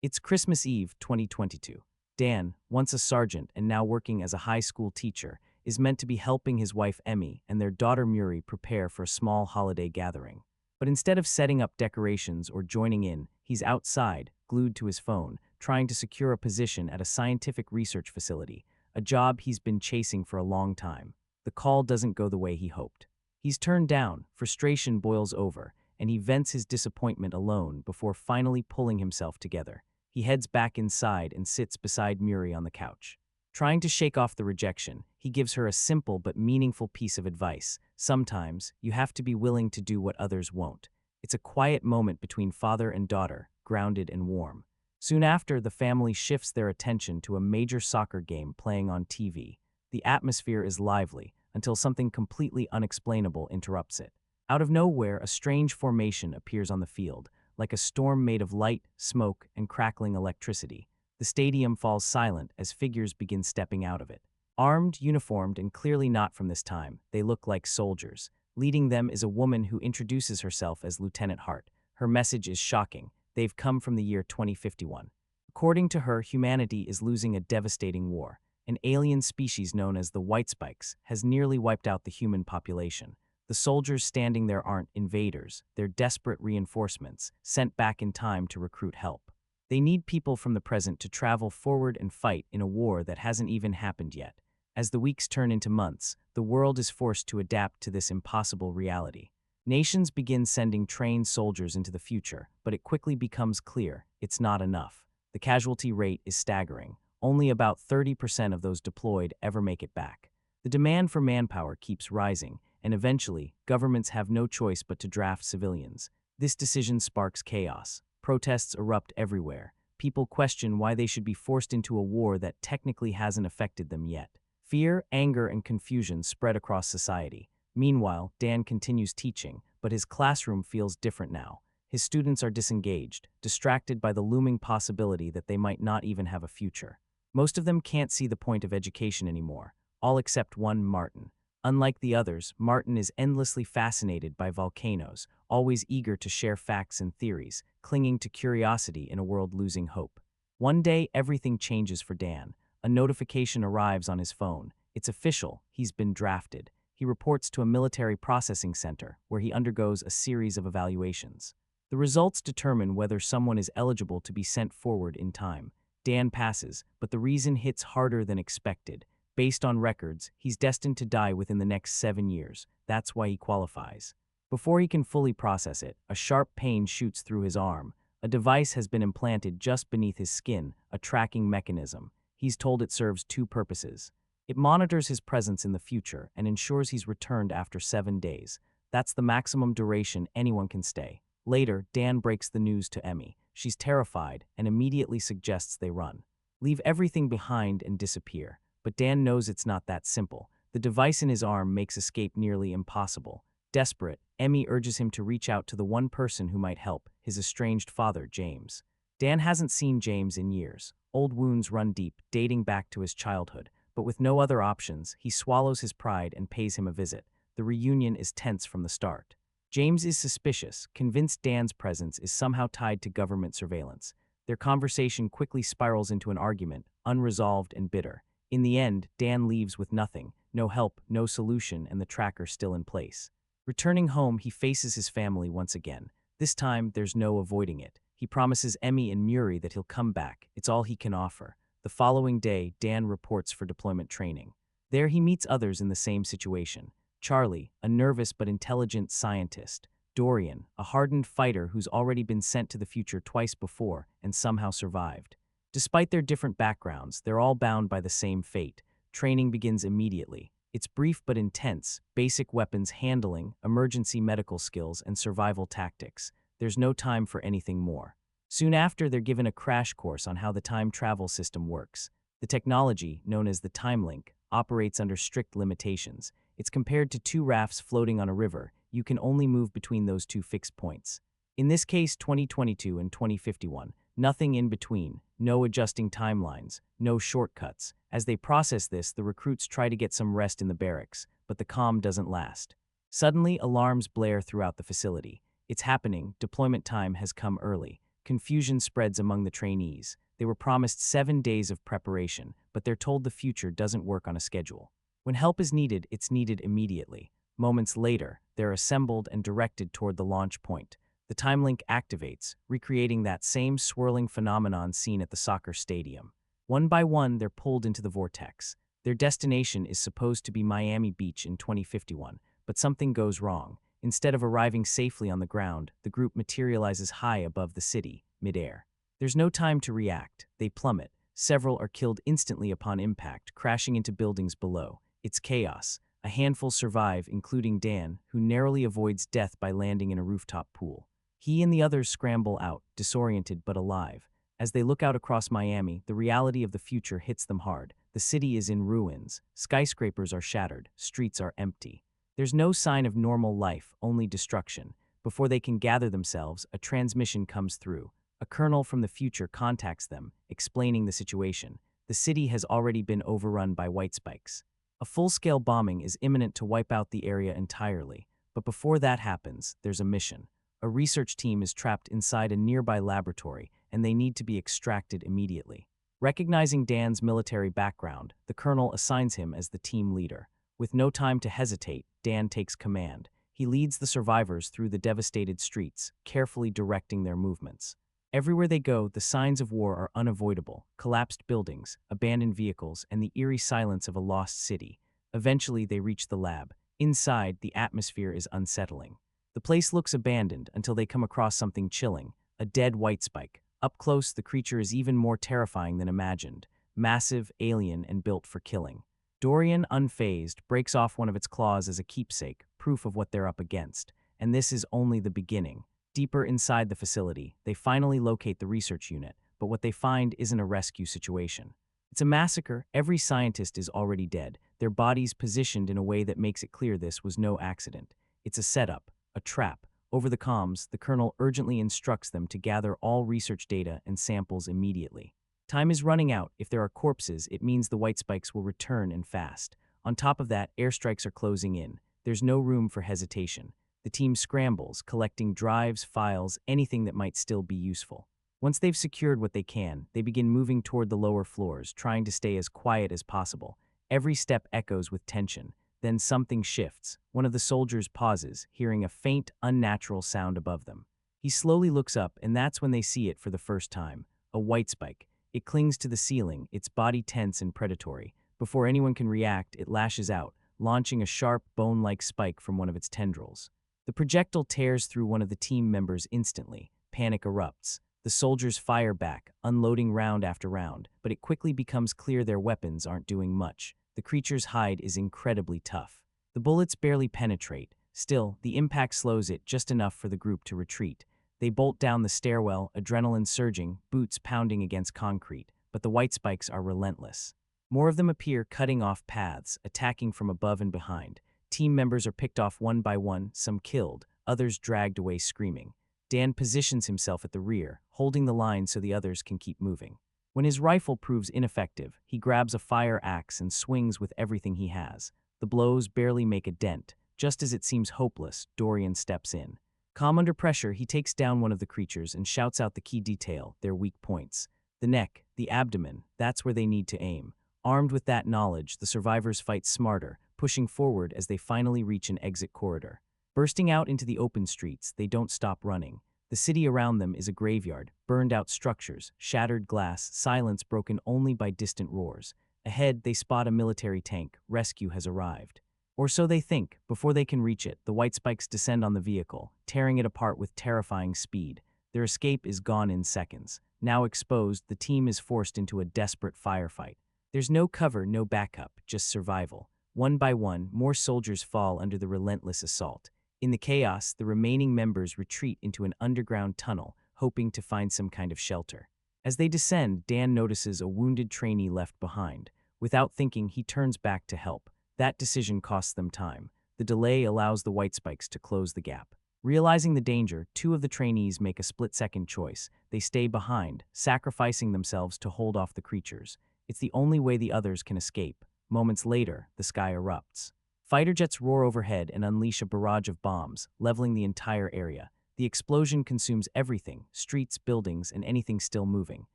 It's Christmas Eve, 2022. Dan, once a sergeant and now working as a high school teacher, is meant to be helping his wife Emmy and their daughter Murie prepare for a small holiday gathering. But instead of setting up decorations or joining in, he's outside, glued to his phone, trying to secure a position at a scientific research facility, a job he's been chasing for a long time. The call doesn't go the way he hoped. He's turned down, frustration boils over, and he vents his disappointment alone before finally pulling himself together. He heads back inside and sits beside Murie on the couch. Trying to shake off the rejection, he gives her a simple but meaningful piece of advice. Sometimes, you have to be willing to do what others won't. It's a quiet moment between father and daughter, grounded and warm. Soon after, the family shifts their attention to a major soccer game playing on TV. The atmosphere is lively, until something completely unexplainable interrupts it. Out of nowhere, a strange formation appears on the field, like a storm made of light, smoke, and crackling electricity. The stadium falls silent as figures begin stepping out of it. Armed, uniformed, and clearly not from this time, they look like soldiers. Leading them is a woman who introduces herself as Lieutenant Hart. Her message is shocking. They've come from the year 2051. According to her, humanity is losing a devastating war. An alien species known as the White Spikes has nearly wiped out the human population. The soldiers standing there aren't invaders, they're desperate reinforcements, sent back in time to recruit help. They need people from the present to travel forward and fight in a war that hasn't even happened yet. As the weeks turn into months, the world is forced to adapt to this impossible reality. Nations begin sending trained soldiers into the future, but it quickly becomes clear it's not enough. The casualty rate is staggering. Only about 30% of those deployed ever make it back. The demand for manpower keeps rising, and eventually, governments have no choice but to draft civilians. This decision sparks chaos. Protests erupt everywhere. People question why they should be forced into a war that technically hasn't affected them yet. Fear, anger, and confusion spread across society. Meanwhile, Dan continues teaching, but his classroom feels different now. His students are disengaged, distracted by the looming possibility that they might not even have a future. Most of them can't see the point of education anymore, all except one, Martin. Unlike the others, Martin is endlessly fascinated by volcanoes, always eager to share facts and theories, clinging to curiosity in a world losing hope. One day, everything changes for Dan. A notification arrives on his phone. It's official, he's been drafted. He reports to a military processing center, where he undergoes a series of evaluations. The results determine whether someone is eligible to be sent forward in time. Dan passes, but the reason hits harder than expected. Based on records, he's destined to die within the next 7 years. That's why he qualifies. Before he can fully process it, a sharp pain shoots through his arm. A device has been implanted just beneath his skin, a tracking mechanism. He's told it serves two purposes. It monitors his presence in the future and ensures he's returned after 7 days. That's the maximum duration anyone can stay. Later, Dan breaks the news to Emmy. She's terrified and immediately suggests they run. Leave everything behind and disappear. But Dan knows it's not that simple. The device in his arm makes escape nearly impossible. Desperate, Emmy urges him to reach out to the one person who might help, his estranged father, James. Dan hasn't seen James in years. Old wounds run deep, dating back to his childhood. But with no other options, he swallows his pride and pays him a visit. The reunion is tense from the start. James is suspicious, convinced Dan's presence is somehow tied to government surveillance. Their conversation quickly spirals into an argument, unresolved and bitter. In the end, Dan leaves with nothing, no help, no solution, and the tracker still in place. Returning home, he faces his family once again. This time, there's no avoiding it. He promises Emmy and Murie that he'll come back. It's all he can offer. The following day, Dan reports for deployment training. There he meets others in the same situation. Charlie, a nervous but intelligent scientist. Dorian, a hardened fighter who's already been sent to the future twice before and somehow survived. Despite their different backgrounds, they're all bound by the same fate. Training begins immediately. It's brief but intense, basic weapons handling, emergency medical skills, and survival tactics. There's no time for anything more. Soon after, they're given a crash course on how the time travel system works. The technology, known as the time link, operates under strict limitations. It's compared to two rafts floating on a river. You can only move between those two fixed points. In this case, 2022 and 2051. Nothing in between, no adjusting timelines, no shortcuts. As they process this, the recruits try to get some rest in the barracks, but the calm doesn't last. Suddenly, alarms blare throughout the facility. It's happening, deployment time has come early. confusion spreads among the trainees. They were promised 7 days of preparation, but they're told the future doesn't work on a schedule. When help is needed, it's needed immediately. Moments later, they're assembled and directed toward the launch point. The time link activates, recreating that same swirling phenomenon seen at the soccer stadium. One by one, they're pulled into the vortex. Their destination is supposed to be Miami Beach in 2051, but something goes wrong. Instead of arriving safely on the ground, the group materializes high above the city, midair. There's no time to react. They plummet. Several are killed instantly upon impact, crashing into buildings below. It's chaos. A handful survive, including Dan, who narrowly avoids death by landing in a rooftop pool. He and the others scramble out, disoriented but alive. As they look out across Miami, the reality of the future hits them hard. The city is in ruins. Skyscrapers are shattered. Streets are empty. There's no sign of normal life, only destruction. Before they can gather themselves, a transmission comes through. A colonel from the future contacts them, explaining the situation. The city has already been overrun by white spikes. A full-scale bombing is imminent to wipe out the area entirely. But before that happens, there's a mission. A research team is trapped inside a nearby laboratory, and they need to be extracted immediately. Recognizing Dan's military background, the colonel assigns him as the team leader. With no time to hesitate, Dan takes command. He leads the survivors through the devastated streets, carefully directing their movements. Everywhere they go, the signs of war are unavoidable: collapsed buildings, abandoned vehicles, and the eerie silence of a lost city. Eventually, they reach the lab. Inside, the atmosphere is unsettling. The place looks abandoned until they come across something chilling: a dead white spike. Up close, the creature is even more terrifying than imagined: massive, alien, and built for killing. Dorian, unfazed, breaks off one of its claws as a keepsake, proof of what they're up against. And this is only the beginning. Deeper inside the facility, they finally locate the research unit, but what they find isn't a rescue situation. It's a massacre. Every scientist is already dead, their bodies positioned in a way that makes it clear this was no accident. It's a setup, a trap. Over the comms, the colonel urgently instructs them to gather all research data and samples immediately. Time is running out. If there are corpses, it means the white spikes will return and fast. On top of that, airstrikes are closing in. There's no room for hesitation. The team scrambles, collecting drives, files, anything that might still be useful. Once they've secured what they can, they begin moving toward the lower floors, trying to stay as quiet as possible. Every step echoes with tension. Then something shifts. One of the soldiers pauses, hearing a faint, unnatural sound above them. He slowly looks up, and that's when they see it for the first time: a white spike. It clings to the ceiling, its body tense and predatory. Before anyone can react, it lashes out, launching a sharp, bone-like spike from one of its tendrils. The projectile tears through one of the team members instantly. Panic erupts. The soldiers fire back, unloading round after round, but it quickly becomes clear their weapons aren't doing much. The creature's hide is incredibly tough. The bullets barely penetrate. Still, the impact slows it just enough for the group to retreat. They bolt down the stairwell, adrenaline surging, boots pounding against concrete, but the white spikes are relentless. More of them appear, cutting off paths, attacking from above and behind. Team members are picked off one by one, some killed, others dragged away screaming. Dan positions himself at the rear, holding the line so the others can keep moving. When his rifle proves ineffective, he grabs a fire axe and swings with everything he has. The blows barely make a dent. Just as it seems hopeless, Dorian steps in. Calm under pressure, he takes down one of the creatures and shouts out the key detail: their weak points. The neck, the abdomen, that's where they need to aim. Armed with that knowledge, the survivors fight smarter, pushing forward as they finally reach an exit corridor. Bursting out into the open streets, they don't stop running. The city around them is a graveyard: burned-out structures, shattered glass, silence broken only by distant roars. Ahead, they spot a military tank. Rescue has arrived. Or so they think. Before they can reach it, the white spikes descend on the vehicle, tearing it apart with terrifying speed. Their escape is gone in seconds. Now exposed, the team is forced into a desperate firefight. There's no cover, no backup, just survival. One by one, more soldiers fall under the relentless assault. In the chaos, the remaining members retreat into an underground tunnel, hoping to find some kind of shelter. As they descend, Dan notices a wounded trainee left behind. Without thinking, he turns back to help. That decision costs them time. The delay allows the white spikes to close the gap. Realizing the danger, two of the trainees make a split-second choice. They stay behind, sacrificing themselves to hold off the creatures. It's the only way the others can escape. Moments later, the sky erupts. Fighter jets roar overhead and unleash a barrage of bombs, leveling the entire area. The explosion consumes everything, streets, buildings, and anything still moving.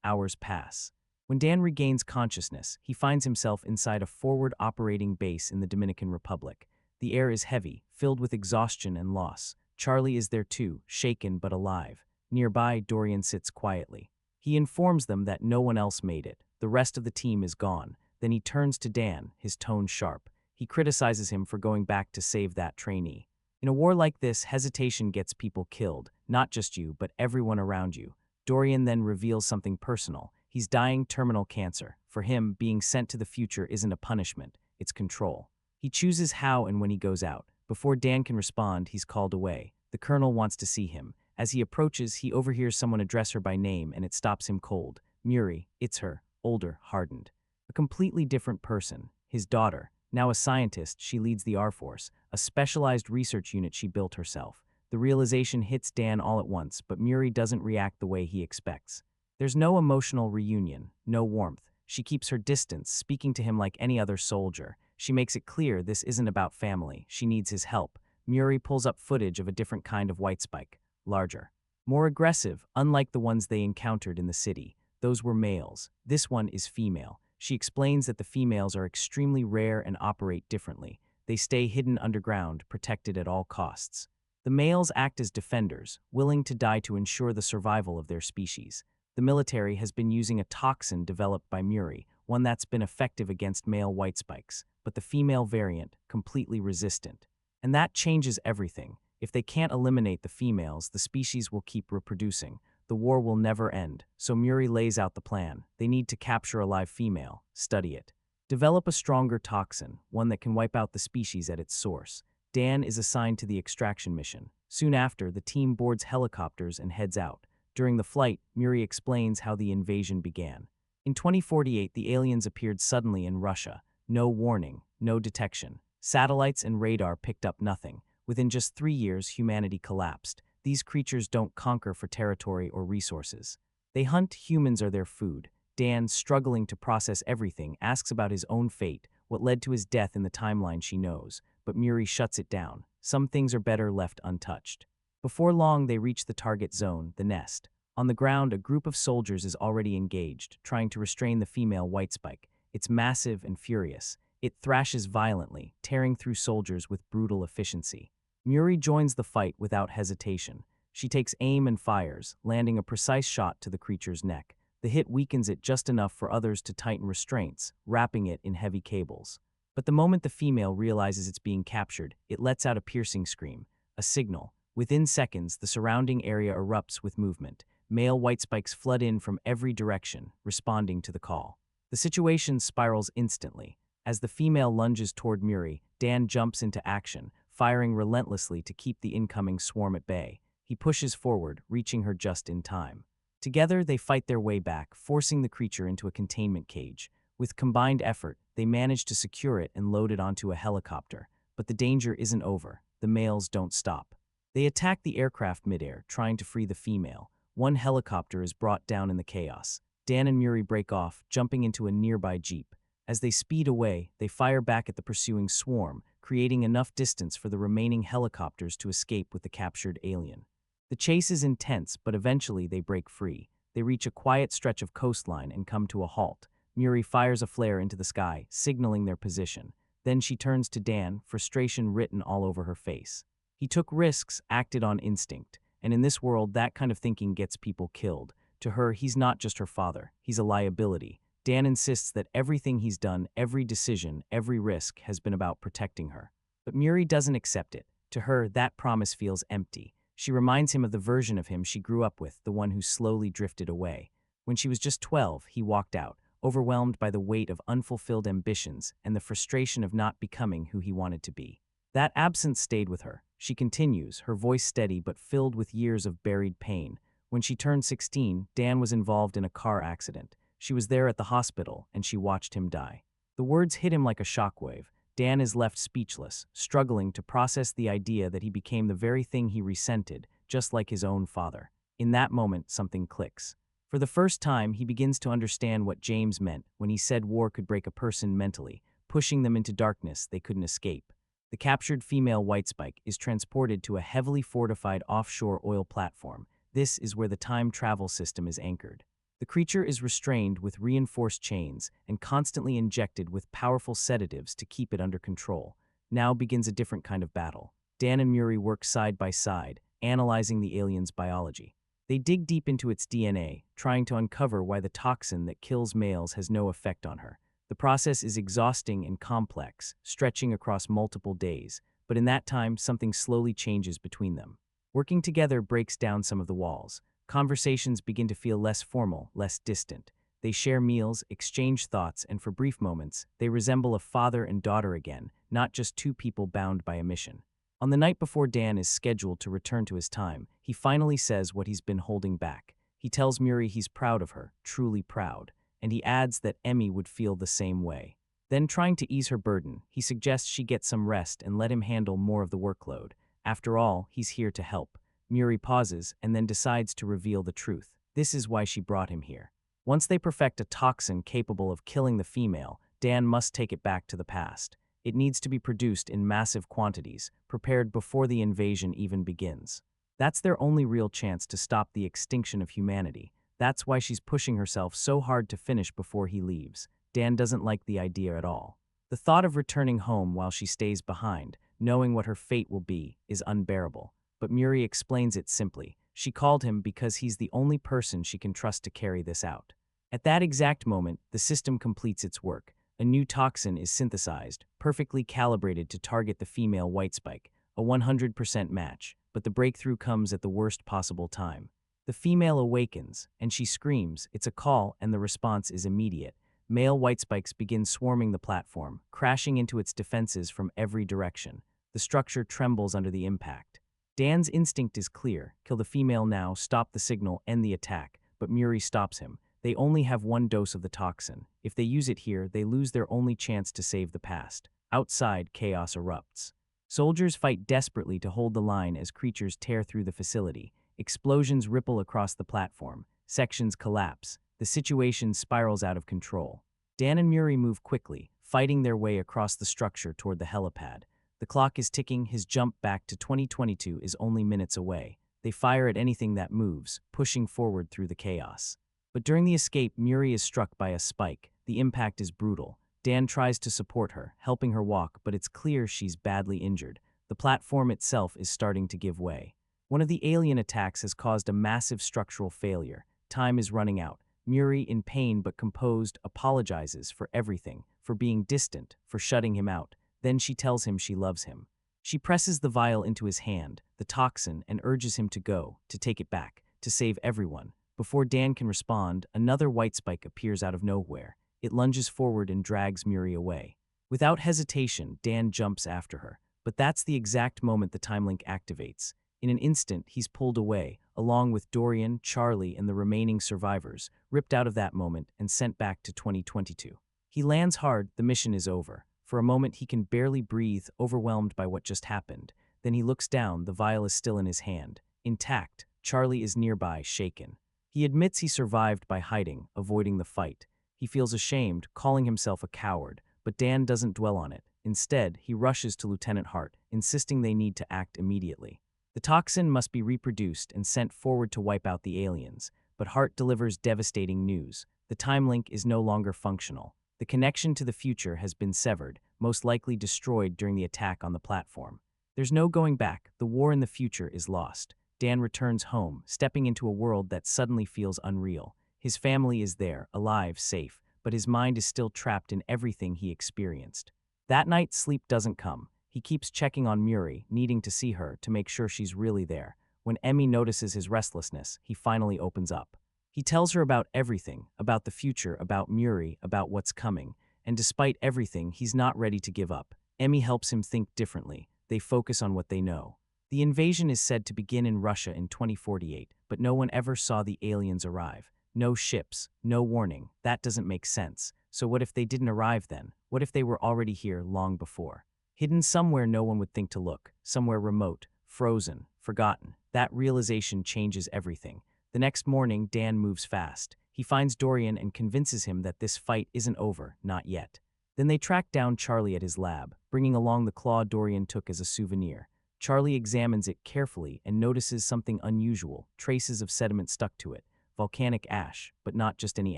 Hours pass. When Dan regains consciousness, he finds himself inside a forward operating base in the Dominican Republic. The air is heavy, filled with exhaustion and loss. Charlie is there too, shaken but alive. Nearby, Dorian sits quietly. He informs them that no one else made it. The rest of the team is gone. Then he turns to Dan, his tone sharp. He criticizes him for going back to save that trainee. In a war like this, hesitation gets people killed, not just you, but everyone around you. Dorian then reveals something personal. He's dying terminal cancer. For him, being sent to the future isn't a punishment, it's control. He chooses how and when he goes out. Before Dan can respond, he's called away. The colonel wants to see him. As he approaches, he overhears someone address her by name, and it stops him cold. Murie, it's her, older, hardened. A completely different person. His daughter. Now a scientist, she leads the R Force, a specialized research unit she built herself. The realization hits Dan all at once, but Murie doesn't react the way he expects. There's no emotional reunion, no warmth. She keeps her distance, speaking to him like any other soldier. She makes it clear this isn't about family. She needs his help. Murie pulls up footage of a different kind of white spike, larger, more aggressive, unlike the ones they encountered in the city. Those were males. This one is female. She explains that the females are extremely rare and operate differently. They stay hidden underground, protected at all costs. The males act as defenders, willing to die to ensure the survival of their species. The military has been using a toxin developed by Murie, one that's been effective against male white spikes, but the female variant, completely resistant. And that changes everything. If they can't eliminate the females, the species will keep reproducing. The war will never end, so Murie lays out the plan. They need to capture a live female, study it. Develop a stronger toxin, one that can wipe out the species at its source. Dan is assigned to the extraction mission. Soon after, the team boards helicopters and heads out. During the flight, Murie explains how the invasion began. In 2048, the aliens appeared suddenly in Russia. No warning, no detection. Satellites and radar picked up nothing. Within just 3 years, humanity collapsed. These creatures don't conquer for territory or resources. They hunt. Humans are their food. Dan, struggling to process everything, asks about his own fate, what led to his death in the timeline she knows. But Murie shuts it down. Some things are better left untouched. Before long, they reach the target zone, the nest. On the ground, a group of soldiers is already engaged, trying to restrain the female white spike. It's massive and furious. It thrashes violently, tearing through soldiers with brutal efficiency. Murie joins the fight without hesitation. She takes aim and fires, landing a precise shot to the creature's neck. The hit weakens it just enough for others to tighten restraints, wrapping it in heavy cables. But the moment the female realizes it's being captured, it lets out a piercing scream, a signal. Within seconds, the surrounding area erupts with movement. Male white spikes flood in from every direction, responding to the call. The situation spirals instantly. As the female lunges toward Murie, Dan jumps into action, firing relentlessly to keep the incoming swarm at bay. He pushes forward, reaching her just in time. Together, they fight their way back, forcing the creature into a containment cage. With combined effort, they manage to secure it and load it onto a helicopter. But the danger isn't over. The males don't stop. They attack the aircraft midair, trying to free the female. One helicopter is brought down in the chaos. Dan and Murie break off, jumping into a nearby jeep. As they speed away, they fire back at the pursuing swarm, creating enough distance for the remaining helicopters to escape with the captured alien. The chase is intense, but eventually they break free. They reach a quiet stretch of coastline and come to a halt. Murie fires a flare into the sky, signaling their position. Then she turns to Dan, frustration written all over her face. He took risks, acted on instinct, and in this world, that kind of thinking gets people killed. To her, he's not just her father, he's a liability. Dan insists that everything he's done, every decision, every risk, has been about protecting her. But Murie doesn't accept it. To her, that promise feels empty. She reminds him of the version of him she grew up with, the one who slowly drifted away. When she was just 12, he walked out, overwhelmed by the weight of unfulfilled ambitions and the frustration of not becoming who he wanted to be. That absence stayed with her. She continues, her voice steady but filled with years of buried pain. When she turned 16, Dan was involved in a car accident. She was there at the hospital, and she watched him die. The words hit him like a shockwave. Dan is left speechless, struggling to process the idea that he became the very thing he resented, just like his own father. In that moment, something clicks. For the first time, he begins to understand what James meant when he said war could break a person mentally, pushing them into darkness they couldn't escape. The captured female whitespike is transported to a heavily fortified offshore oil platform. This is where the time travel system is anchored. The creature is restrained with reinforced chains and constantly injected with powerful sedatives to keep it under control. Now begins a different kind of battle. Dan and Murie work side by side, analyzing the alien's biology. They dig deep into its DNA, trying to uncover why the toxin that kills males has no effect on her. The process is exhausting and complex, stretching across multiple days, but in that time, something slowly changes between them. Working together breaks down some of the walls. Conversations begin to feel less formal, less distant. They share meals, exchange thoughts, and for brief moments, they resemble a father and daughter again, not just two people bound by a mission. On the night before Dan is scheduled to return to his time, he finally says what he's been holding back. He tells Murie he's proud of her, truly proud, and he adds that Emmy would feel the same way. Then, trying to ease her burden, he suggests she get some rest and let him handle more of the workload. After all, he's here to help. Murie pauses and then decides to reveal the truth. This is why she brought him here. Once they perfect a toxin capable of killing the female, Dan must take it back to the past. It needs to be produced in massive quantities, prepared before the invasion even begins. That's their only real chance to stop the extinction of humanity. That's why she's pushing herself so hard to finish before he leaves. Dan doesn't like the idea at all. The thought of returning home while she stays behind, knowing what her fate will be, is unbearable. But Murie explains it simply. She called him because he's the only person she can trust to carry this out. At that exact moment, the system completes its work. A new toxin is synthesized, perfectly calibrated to target the female whitespike, a 100% match, but the breakthrough comes at the worst possible time. The female awakens, and she screams. It's a call, and the response is immediate. Male whitespikes begin swarming the platform, crashing into its defenses from every direction. The structure trembles under the impact. Dan's instinct is clear: kill the female now, stop the signal, end the attack, but Murie stops him. They only have one dose of the toxin. If they use it here, they lose their only chance to save the past. Outside, chaos erupts. Soldiers fight desperately to hold the line as creatures tear through the facility. Explosions ripple across the platform. Sections collapse. The situation spirals out of control. Dan and Murie move quickly, fighting their way across the structure toward the helipad. The clock is ticking. His jump back to 2022 is only minutes away. They fire at anything that moves, pushing forward through the chaos. But during the escape, Murie is struck by a spike. The impact is brutal. Dan tries to support her, helping her walk, but it's clear she's badly injured. The platform itself is starting to give way. One of the alien attacks has caused a massive structural failure. Time is running out. Murie, in pain but composed, apologizes for everything, for being distant, for shutting him out. Then she tells him she loves him. She presses the vial into his hand, the toxin, and urges him to go, to take it back, to save everyone. Before Dan can respond, another whitespike appears out of nowhere. It lunges forward and drags Murie away. Without hesitation, Dan jumps after her. But that's the exact moment the timelink activates. In an instant, he's pulled away, along with Dorian, Charlie, and the remaining survivors, ripped out of that moment and sent back to 2022. He lands hard. The mission is over. For a moment, he can barely breathe, overwhelmed by what just happened. Then he looks down. The vial is still in his hand, intact. Charlie is nearby, shaken. He admits he survived by hiding, avoiding the fight. He feels ashamed, calling himself a coward, but Dan doesn't dwell on it. Instead, he rushes to Lieutenant Hart, insisting they need to act immediately. The toxin must be reproduced and sent forward to wipe out the aliens, but Hart delivers devastating news. The time link is no longer functional. The connection to the future has been severed, most likely destroyed during the attack on the platform. There's no going back. The war in the future is lost. Dan returns home, stepping into a world that suddenly feels unreal. His family is there, alive, safe, but his mind is still trapped in everything he experienced. That night, sleep doesn't come. He keeps checking on Murie, needing to see her to make sure she's really there. When Emmy notices his restlessness, he finally opens up. He tells her about everything, about the future, about Murie, about what's coming. And despite everything, he's not ready to give up. Emmy helps him think differently. They focus on what they know. The invasion is said to begin in Russia in 2048, but no one ever saw the aliens arrive. No ships, no warning. That doesn't make sense. So what if they didn't arrive then? What if they were already here long before? Hidden somewhere no one would think to look, somewhere remote, frozen, forgotten. That realization changes everything. The next morning, Dan moves fast. He finds Dorian and convinces him that this fight isn't over, not yet. Then they track down Charlie at his lab, bringing along the claw Dorian took as a souvenir. Charlie examines it carefully and notices something unusual, traces of sediment stuck to it, volcanic ash, but not just any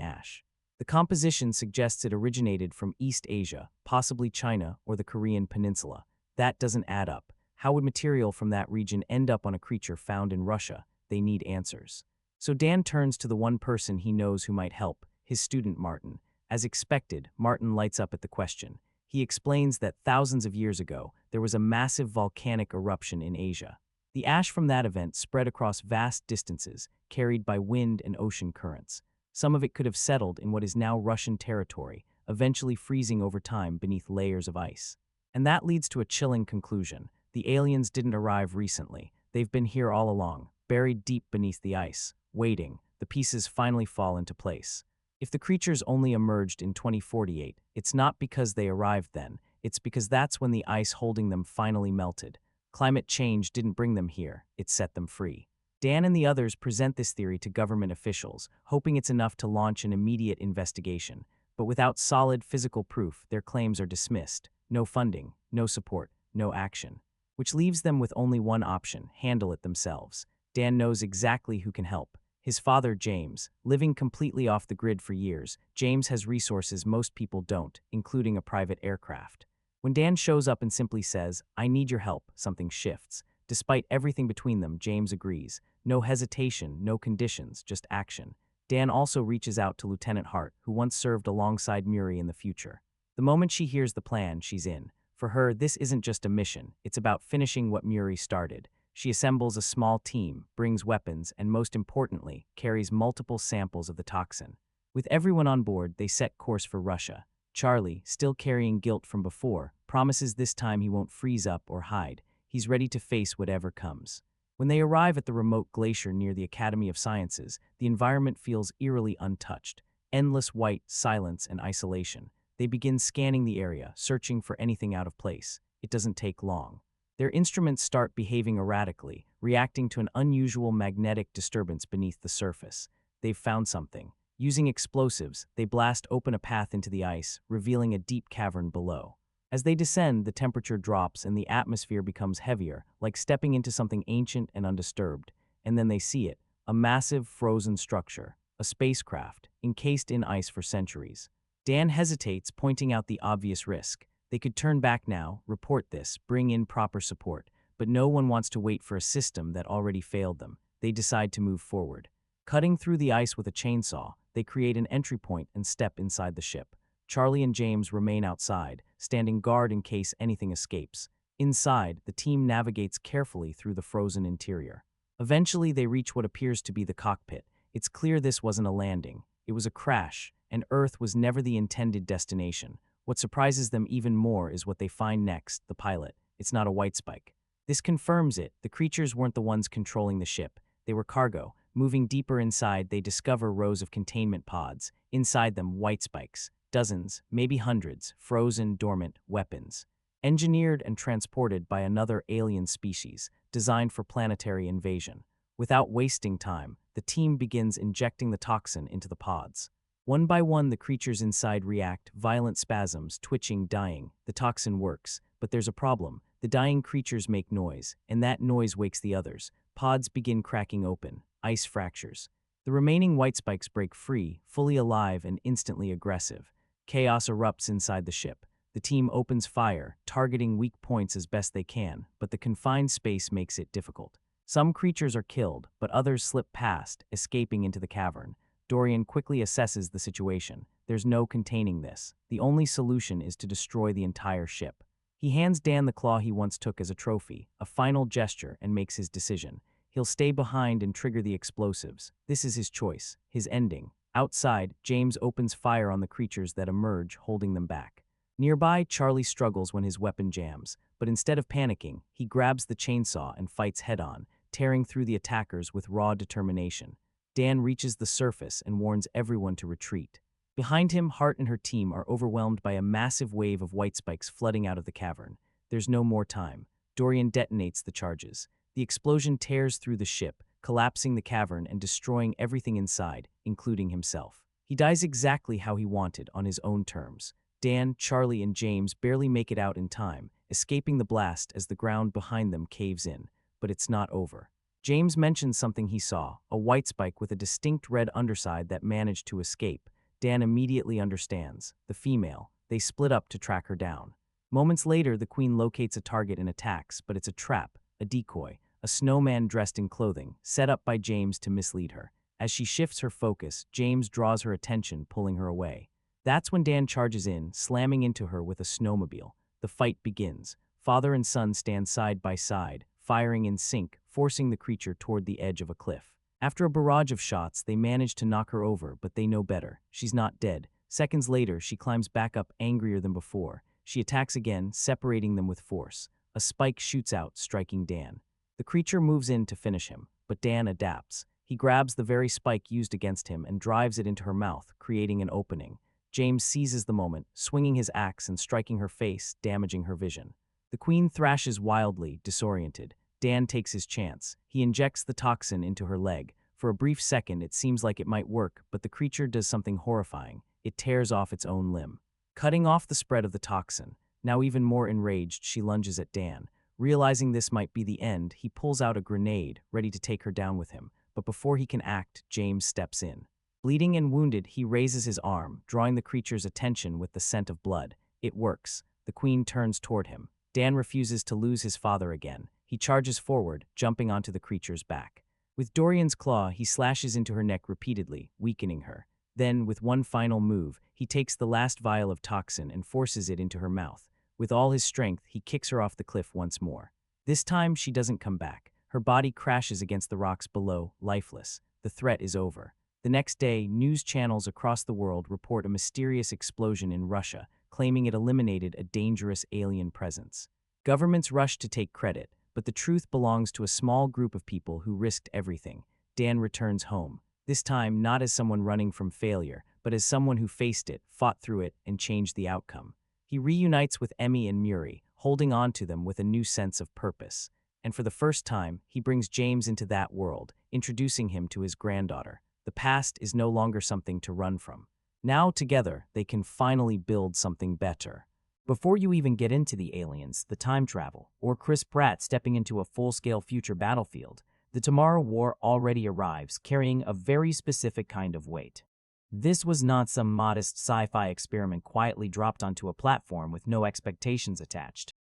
ash. The composition suggests it originated from East Asia, possibly China or the Korean peninsula. That doesn't add up. How would material from that region end up on a creature found in Russia? They need answers. So Dan turns to the one person he knows who might help, his student Martin. As expected, Martin lights up at the question. He explains that thousands of years ago, there was a massive volcanic eruption in Asia. The ash from that event spread across vast distances, carried by wind and ocean currents. Some of it could have settled in what is now Russian territory, eventually freezing over time beneath layers of ice. And that leads to a chilling conclusion. The aliens didn't arrive recently. They've been here all along, buried deep beneath the ice, waiting. The pieces finally fall into place. If the creatures only emerged in 2048, it's not because they arrived then, it's because that's when the ice holding them finally melted. Climate change didn't bring them here, it set them free. Dan and the others present this theory to government officials, hoping it's enough to launch an immediate investigation. But without solid physical proof, their claims are dismissed. No funding, no support, no action. Which leaves them with only one option: handle it themselves. Dan knows exactly who can help. His father, James. Living completely off the grid for years, James has resources most people don't, including a private aircraft. When Dan shows up and simply says, "I need your help," something shifts. Despite everything between them, James agrees. No hesitation, no conditions, just action. Dan also reaches out to Lieutenant Hart, who once served alongside Murie in the future. The moment she hears the plan, she's in. For her, this isn't just a mission, it's about finishing what Murie started. She assembles a small team, brings weapons, and most importantly, carries multiple samples of the toxin. With everyone on board, they set course for Russia. Charlie, still carrying guilt from before, promises this time he won't freeze up or hide. He's ready to face whatever comes. When they arrive at the remote glacier near the Academy of Sciences, the environment feels eerily untouched. Endless white, silence, and isolation. They begin scanning the area, searching for anything out of place. It doesn't take long. Their instruments start behaving erratically, reacting to an unusual magnetic disturbance beneath the surface. They've found something. Using explosives, they blast open a path into the ice, revealing a deep cavern below. As they descend, the temperature drops and the atmosphere becomes heavier, like stepping into something ancient and undisturbed. And then they see it, a massive frozen structure, a spacecraft, encased in ice for centuries. Dan hesitates, pointing out the obvious risk. They could turn back now, report this, bring in proper support, but no one wants to wait for a system that already failed them. They decide to move forward. Cutting through the ice with a chainsaw, they create an entry point and step inside the ship. Charlie and James remain outside, standing guard in case anything escapes. Inside, the team navigates carefully through the frozen interior. Eventually, they reach what appears to be the cockpit. It's clear this wasn't a landing. It was a crash, and Earth was never the intended destination. What surprises them even more is what they find next, the pilot. It's not a white spike. This confirms it. The creatures weren't the ones controlling the ship. They were cargo. Moving deeper inside, they discover rows of containment pods. Inside them, white spikes. Dozens, maybe hundreds, frozen, dormant weapons. Engineered and transported by another alien species, designed for planetary invasion. Without wasting time, the team begins injecting the toxin into the pods. One by one, the creatures inside react, violent spasms, twitching, dying. The toxin works, but there's a problem. The dying creatures make noise, and that noise wakes the others. Pods begin cracking open, ice fractures. The remaining white spikes break free, fully alive and instantly aggressive. Chaos erupts inside the ship. The team opens fire, targeting weak points as best they can, but the confined space makes it difficult. Some creatures are killed, but others slip past, escaping into the cavern. Dorian quickly assesses the situation. There's no containing this. The only solution is to destroy the entire ship. He hands Dan the claw he once took as a trophy, a final gesture, and makes his decision. He'll stay behind and trigger the explosives. This is his choice, his ending. Outside, James opens fire on the creatures that emerge, holding them back. Nearby, Charlie struggles when his weapon jams, but instead of panicking, he grabs the chainsaw and fights head-on, tearing through the attackers with raw determination. Dan reaches the surface and warns everyone to retreat. Behind him, Hart and her team are overwhelmed by a massive wave of white spikes flooding out of the cavern. There's no more time. Dorian detonates the charges. The explosion tears through the ship, collapsing the cavern and destroying everything inside, including himself. He dies exactly how he wanted, on his own terms. Dan, Charlie, and James barely make it out in time, escaping the blast as the ground behind them caves in. But it's not over. James mentions something he saw, a white spike with a distinct red underside that managed to escape. Dan immediately understands. The female. They split up to track her down. Moments later, the queen locates a target and attacks, but it's a trap, a decoy, a snowman dressed in clothing, set up by James to mislead her. As she shifts her focus, James draws her attention, pulling her away. That's when Dan charges in, slamming into her with a snowmobile. The fight begins. Father and son stand side by side, firing in sync, forcing the creature toward the edge of a cliff. After a barrage of shots, they manage to knock her over, but they know better. She's not dead. Seconds later, she climbs back up angrier than before. She attacks again, separating them with force. A spike shoots out, striking Dan. The creature moves in to finish him, but Dan adapts. He grabs the very spike used against him and drives it into her mouth, creating an opening. James seizes the moment, swinging his axe and striking her face, damaging her vision. The queen thrashes wildly, disoriented. Dan takes his chance. He injects the toxin into her leg. For a brief second, it seems like it might work, but the creature does something horrifying. It tears off its own limb, cutting off the spread of the toxin. Now even more enraged, she lunges at Dan. Realizing this might be the end, he pulls out a grenade, ready to take her down with him. But before he can act, James steps in. Bleeding and wounded, he raises his arm, drawing the creature's attention with the scent of blood. It works. The queen turns toward him. Dan refuses to lose his father again. He charges forward, jumping onto the creature's back. With Dorian's claw, he slashes into her neck repeatedly, weakening her. Then, with one final move, he takes the last vial of toxin and forces it into her mouth. With all his strength, he kicks her off the cliff once more. This time, she doesn't come back. Her body crashes against the rocks below, lifeless. The threat is over. The next day, news channels across the world report a mysterious explosion in Russia, claiming it eliminated a dangerous alien presence. Governments rush to take credit, but the truth belongs to a small group of people who risked everything. Dan returns home, this time not as someone running from failure, but as someone who faced it, fought through it, and changed the outcome. He reunites with Emmy and Murie, holding on to them with a new sense of purpose. And for the first time, he brings James into that world, introducing him to his granddaughter. The past is no longer something to run from. Now, together, they can finally build something better. Before you even get into the aliens, the time travel, or Chris Pratt stepping into a full-scale future battlefield, the Tomorrow War already arrives, carrying a very specific kind of weight. This was not some modest sci-fi experiment quietly dropped onto a platform with no expectations attached.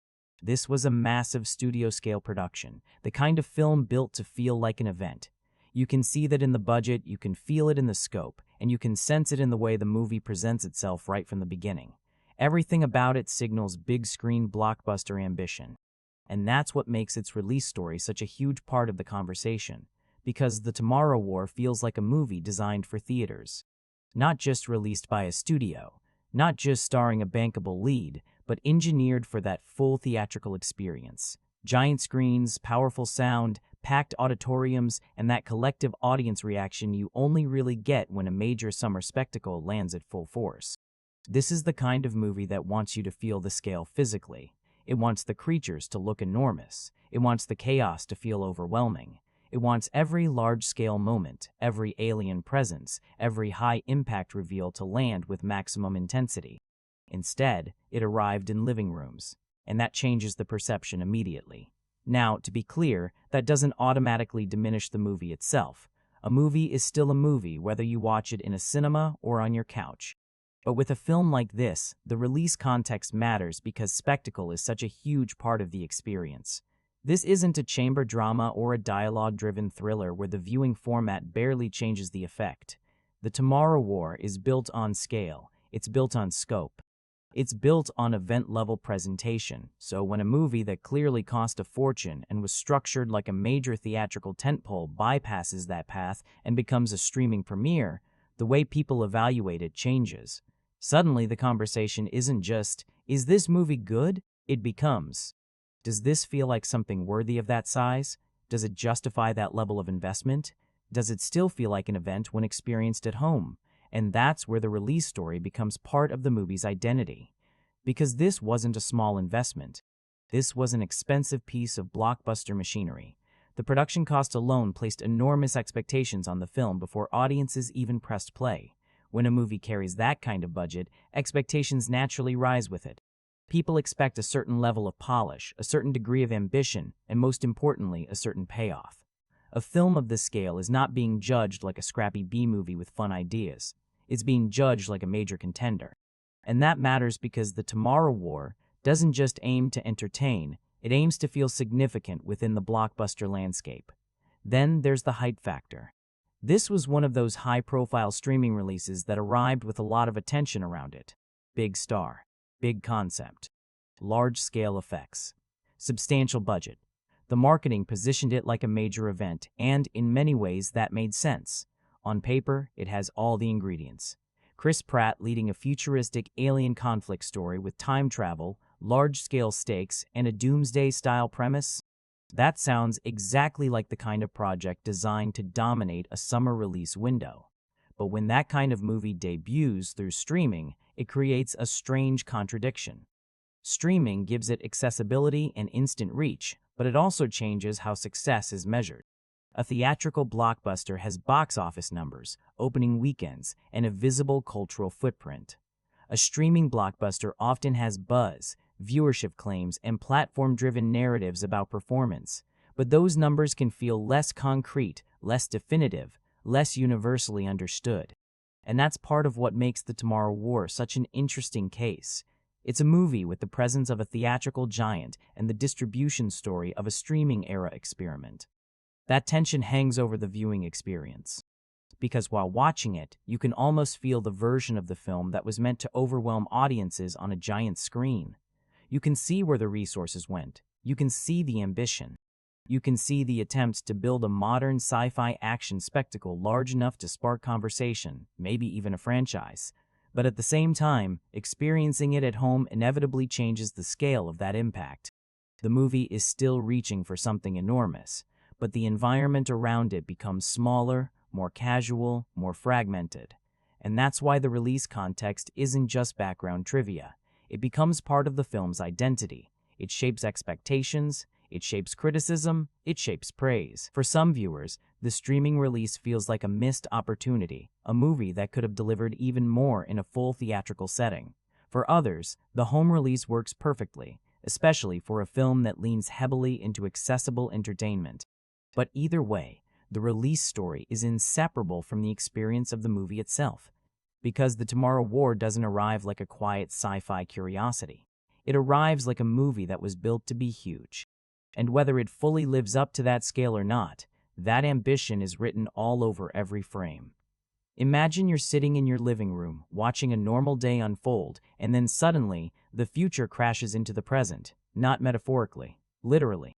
This was a massive studio-scale production, the kind of film built to feel like an event. You can see that in the budget, you can feel it in the scope, and you can sense it in the way the movie presents itself right from the beginning. Everything about it signals big-screen blockbuster ambition. And that's what makes its release story such a huge part of the conversation, because The Tomorrow War feels like a movie designed for theaters. Not just released by a studio, not just starring a bankable lead, but engineered for that full theatrical experience. Giant screens, powerful sound, packed auditoriums, and that collective audience reaction you only really get when a major summer spectacle lands at full force. This is the kind of movie that wants you to feel the scale physically. It wants the creatures to look enormous. It wants the chaos to feel overwhelming. It wants every large-scale moment, every alien presence, every high-impact reveal to land with maximum intensity. Instead, it arrived in living rooms, and that changes the perception immediately. Now, to be clear, that doesn't automatically diminish the movie itself. A movie is still a movie whether you watch it in a cinema or on your couch. But with a film like this, the release context matters because spectacle is such a huge part of the experience. This isn't a chamber drama or a dialogue-driven thriller where the viewing format barely changes the effect. The Tomorrow War is built on scale. It's built on scope. It's built on event-level presentation, so when a movie that clearly cost a fortune and was structured like a major theatrical tentpole bypasses that path and becomes a streaming premiere, the way people evaluate it changes. Suddenly, the conversation isn't just, is this movie good? It becomes, does this feel like something worthy of that size? Does it justify that level of investment? Does it still feel like an event when experienced at home? And that's where the release story becomes part of the movie's identity. Because this wasn't a small investment. This was an expensive piece of blockbuster machinery. The production cost alone placed enormous expectations on the film before audiences even pressed play. When a movie carries that kind of budget, expectations naturally rise with it. People expect a certain level of polish, a certain degree of ambition, and most importantly, a certain payoff. A film of this scale is not being judged like a scrappy B-movie with fun ideas. It's being judged like a major contender. And that matters because The Tomorrow War doesn't just aim to entertain, it aims to feel significant within the blockbuster landscape. Then there's the hype factor. This was one of those high-profile streaming releases that arrived with a lot of attention around it. Big star, big concept, large-scale effects, substantial budget. The marketing positioned it like a major event, and in many ways that made sense. On paper, it has all the ingredients. Chris Pratt leading a futuristic alien conflict story with time travel, large-scale stakes, and a doomsday-style premise? That sounds exactly like the kind of project designed to dominate a summer release window. But when that kind of movie debuts through streaming, it creates a strange contradiction. Streaming gives it accessibility and instant reach, but it also changes how success is measured. A theatrical blockbuster has box office numbers, opening weekends, and a visible cultural footprint. A streaming blockbuster often has buzz, viewership claims, and platform-driven narratives about performance, but those numbers can feel less concrete, less definitive, less universally understood. And that's part of what makes The Tomorrow War such an interesting case. It's a movie with the presence of a theatrical giant and the distribution story of a streaming-era experiment. That tension hangs over the viewing experience. Because while watching it, you can almost feel the version of the film that was meant to overwhelm audiences on a giant screen. You can see where the resources went. You can see the ambition. You can see the attempts to build a modern sci-fi action spectacle large enough to spark conversation, maybe even a franchise. But at the same time, experiencing it at home inevitably changes the scale of that impact. The movie is still reaching for something enormous, but the environment around it becomes smaller, more casual, more fragmented. And that's why the release context isn't just background trivia. It becomes part of the film's identity. It shapes expectations, it shapes criticism, it shapes praise. For some viewers, the streaming release feels like a missed opportunity, a movie that could have delivered even more in a full theatrical setting. For others, the home release works perfectly, especially for a film that leans heavily into accessible entertainment. But either way, the release story is inseparable from the experience of the movie itself. Because The Tomorrow War doesn't arrive like a quiet sci-fi curiosity. It arrives like a movie that was built to be huge. And whether it fully lives up to that scale or not, that ambition is written all over every frame. Imagine you're sitting in your living room, watching a normal day unfold, and then suddenly, the future crashes into the present, not metaphorically, literally.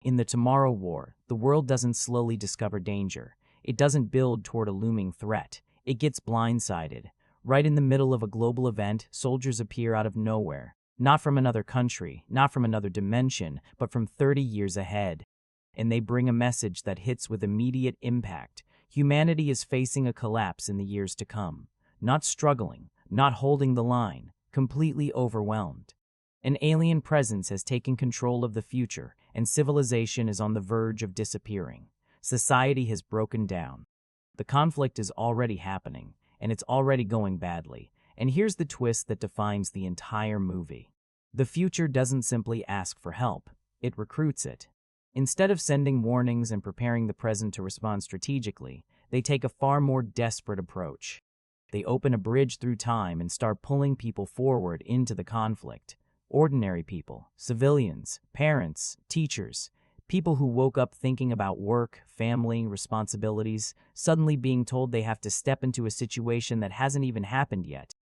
In The Tomorrow War, the world doesn't slowly discover danger. It doesn't build toward a looming threat. It gets blindsided. Right in the middle of a global event, soldiers appear out of nowhere. Not from another country, not from another dimension, but from 30 years ahead. And they bring a message that hits with immediate impact. Humanity is facing a collapse in the years to come. Not struggling, not holding the line, completely overwhelmed. An alien presence has taken control of the future, and civilization is on the verge of disappearing. Society has broken down. The conflict is already happening, and it's already going badly. And here's the twist that defines the entire movie. The future doesn't simply ask for help, it recruits it. Instead of sending warnings and preparing the present to respond strategically, they take a far more desperate approach. They open a bridge through time and start pulling people forward into the conflict. Ordinary people, civilians, parents, teachers, people who woke up thinking about work, family, responsibilities, suddenly being told they have to step into a situation that hasn't even happened yet.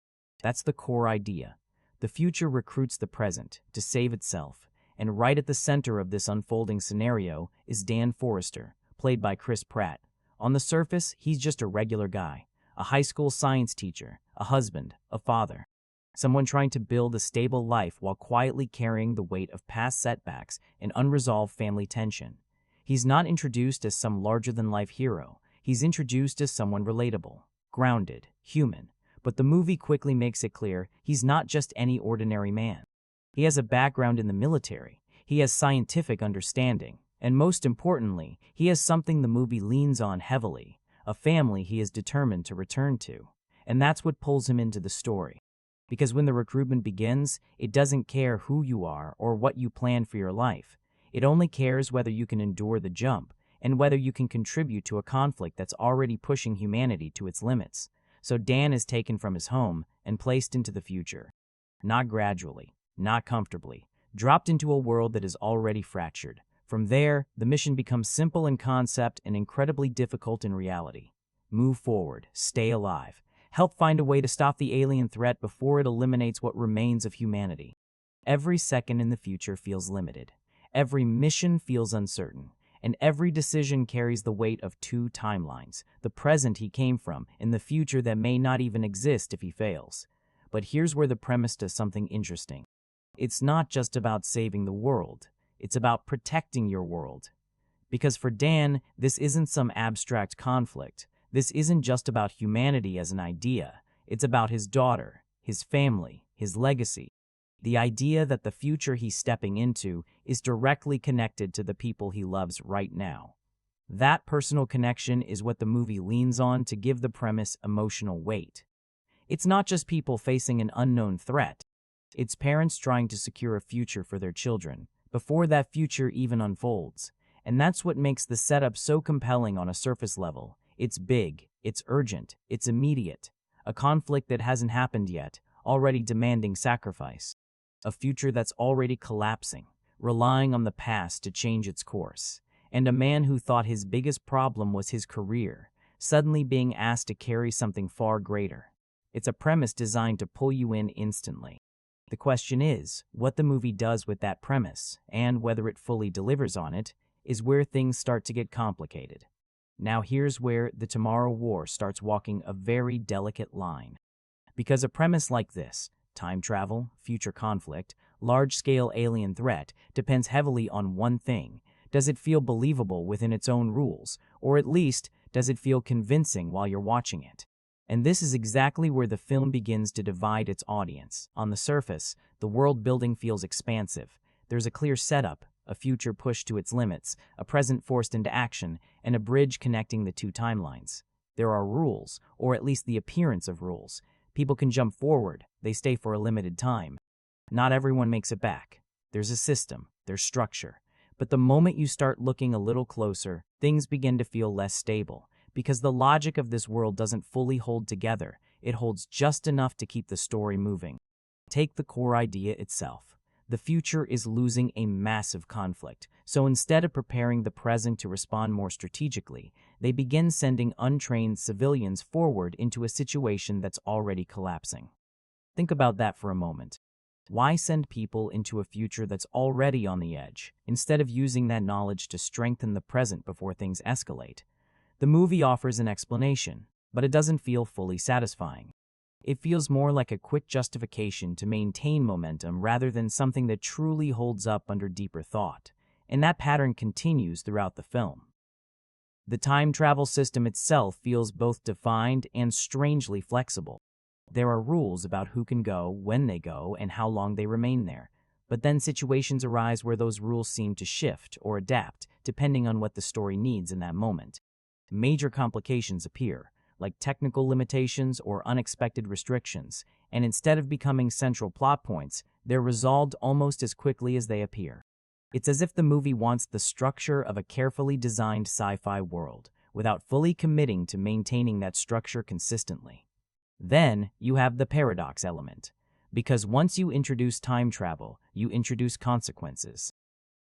That's the core idea. The future recruits the present to save itself, and right at the center of this unfolding scenario is Dan Forrester, played by Chris Pratt. On the surface, he's just a regular guy, a high school science teacher, a husband, a father. Someone trying to build a stable life while quietly carrying the weight of past setbacks and unresolved family tension. He's not introduced as some larger-than-life hero. He's introduced as someone relatable, grounded, human. But the movie quickly makes it clear he's not just any ordinary man. He has a background in the military. He has scientific understanding. And most importantly, he has something the movie leans on heavily, a family he is determined to return to. and that's what pulls him into the story. Because when the recruitment begins, it doesn't care who you are or what you plan for your life. It only cares whether you can endure the jump and whether you can contribute to a conflict that's already pushing humanity to its limits. So Dan is taken from his home and placed into the future. Not gradually, not comfortably, dropped into a world that is already fractured. From there, the mission becomes simple in concept and incredibly difficult in reality. Move forward, stay alive, help find a way to stop the alien threat before it eliminates what remains of humanity. Every second in the future feels limited. Every mission feels uncertain. And every decision carries the weight of two timelines, the present he came from and the future that may not even exist if he fails. But here's where the premise does something interesting. It's not just about saving the world. It's about protecting your world. Because for Dan, this isn't some abstract conflict. This isn't just about humanity as an idea. It's about his daughter, his family, his legacy. The idea that the future he's stepping into is directly connected to the people he loves right now. That personal connection is what the movie leans on to give the premise emotional weight. It's not just people facing an unknown threat. It's parents trying to secure a future for their children, before that future even unfolds. And that's what makes the setup so compelling on a surface level. It's big, it's urgent, it's immediate. A conflict that hasn't happened yet, already demanding sacrifice. A future that's already collapsing, relying on the past to change its course. And a man who thought his biggest problem was his career, suddenly being asked to carry something far greater. It's a premise designed to pull you in instantly. The question is, what the movie does with that premise, and whether it fully delivers on it, is where things start to get complicated. Now here's where The Tomorrow War starts walking a very delicate line. Because a premise like this, time travel, future conflict, large-scale alien threat, depends heavily on one thing. Does it feel believable within its own rules, or at least, does it feel convincing while you're watching it? And this is exactly where the film begins to divide its audience. On the surface, the world building feels expansive. There's a clear setup, a future pushed to its limits, a present forced into action, and a bridge connecting the two timelines. There are rules, or at least the appearance of rules. People can jump forward, they stay for a limited time. Not everyone makes it back. There's a system, there's structure. But the moment you start looking a little closer, things begin to feel less stable. Because the logic of this world doesn't fully hold together, it holds just enough to keep the story moving. Take the core idea itself. The future is losing a massive conflict, so instead of preparing the present to respond more strategically, they begin sending untrained civilians forward into a situation that's already collapsing. Think about that for a moment. Why send people into a future that's already on the edge, instead of using that knowledge to strengthen the present before things escalate? The movie offers an explanation, but it doesn't feel fully satisfying. It feels more like a quick justification to maintain momentum rather than something that truly holds up under deeper thought, and that pattern continues throughout the film. The time travel system itself feels both defined and strangely flexible. There are rules about who can go, when they go, and how long they remain there, but then situations arise where those rules seem to shift or adapt, depending on what the story needs in that moment. Major complications appear, like technical limitations or unexpected restrictions, and instead of becoming central plot points, they're resolved almost as quickly as they appear. It's as if the movie wants the structure of a carefully designed sci-fi world, without fully committing to maintaining that structure consistently. Then, you have the paradox element. Because once you introduce time travel, you introduce consequences.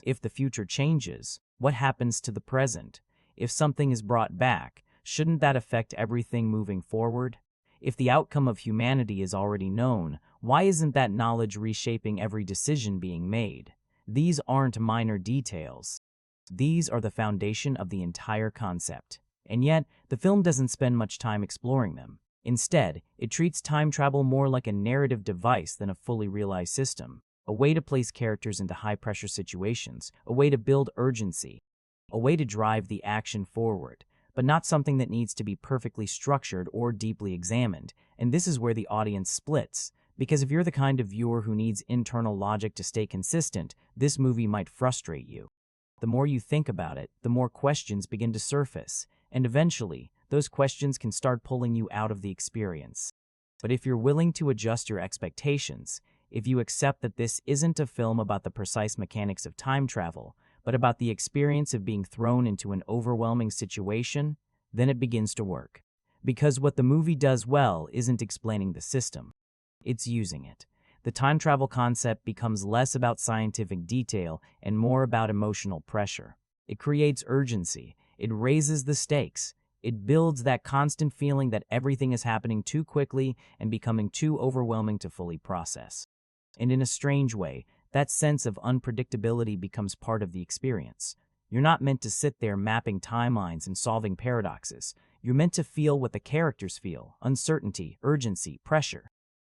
If the future changes, what happens to the present? If something is brought back, shouldn't that affect everything moving forward? If the outcome of humanity is already known, why isn't that knowledge reshaping every decision being made? These aren't minor details. These are the foundation of the entire concept. And yet, the film doesn't spend much time exploring them. Instead, it treats time travel more like a narrative device than a fully realized system, a way to place characters into high-pressure situations, a way to build urgency, a way to drive the action forward, but not something that needs to be perfectly structured or deeply examined. And this is where the audience splits, because if you're the kind of viewer who needs internal logic to stay consistent, this movie might frustrate you. The more you think about it, the more questions begin to surface, and eventually, those questions can start pulling you out of the experience. But if you're willing to adjust your expectations, if you accept that this isn't a film about the precise mechanics of time travel, but about the experience of being thrown into an overwhelming situation, then it begins to work. Because what the movie does well isn't explaining the system, it's using it. The time travel concept becomes less about scientific detail and more about emotional pressure. It creates urgency, it raises the stakes, it builds that constant feeling that everything is happening too quickly and becoming too overwhelming to fully process. And in a strange way, that sense of unpredictability becomes part of the experience. You're not meant to sit there mapping timelines and solving paradoxes. You're meant to feel what the characters feel: uncertainty, urgency, pressure.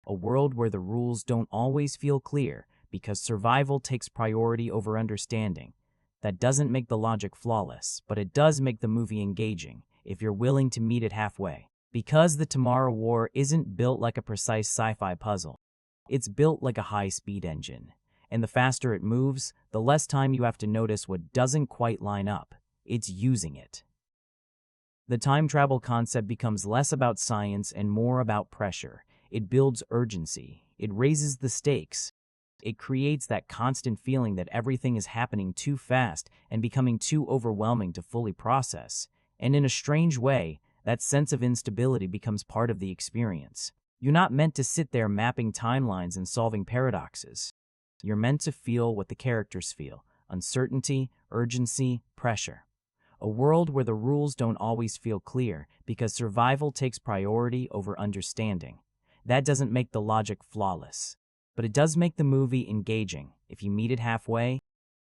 A world where the rules don't always feel clear because survival takes priority over understanding. That doesn't make the logic flawless, but it does make the movie engaging if you're willing to meet it halfway. Because The Tomorrow War isn't built like a precise sci-fi puzzle. It's built like a high-speed engine. And the faster it moves, the less time you have to notice what doesn't quite line up. It's using it. The time travel concept becomes less about science and more about pressure. It builds urgency. It raises the stakes. It creates that constant feeling that everything is happening too fast and becoming too overwhelming to fully process. And in a strange way, that sense of instability becomes part of the experience. You're not meant to sit there mapping timelines and solving paradoxes. You're meant to feel what the characters feel: uncertainty, urgency, pressure. A world where the rules don't always feel clear because survival takes priority over understanding. That doesn't make the logic flawless, but it does make the movie engaging if you meet it halfway.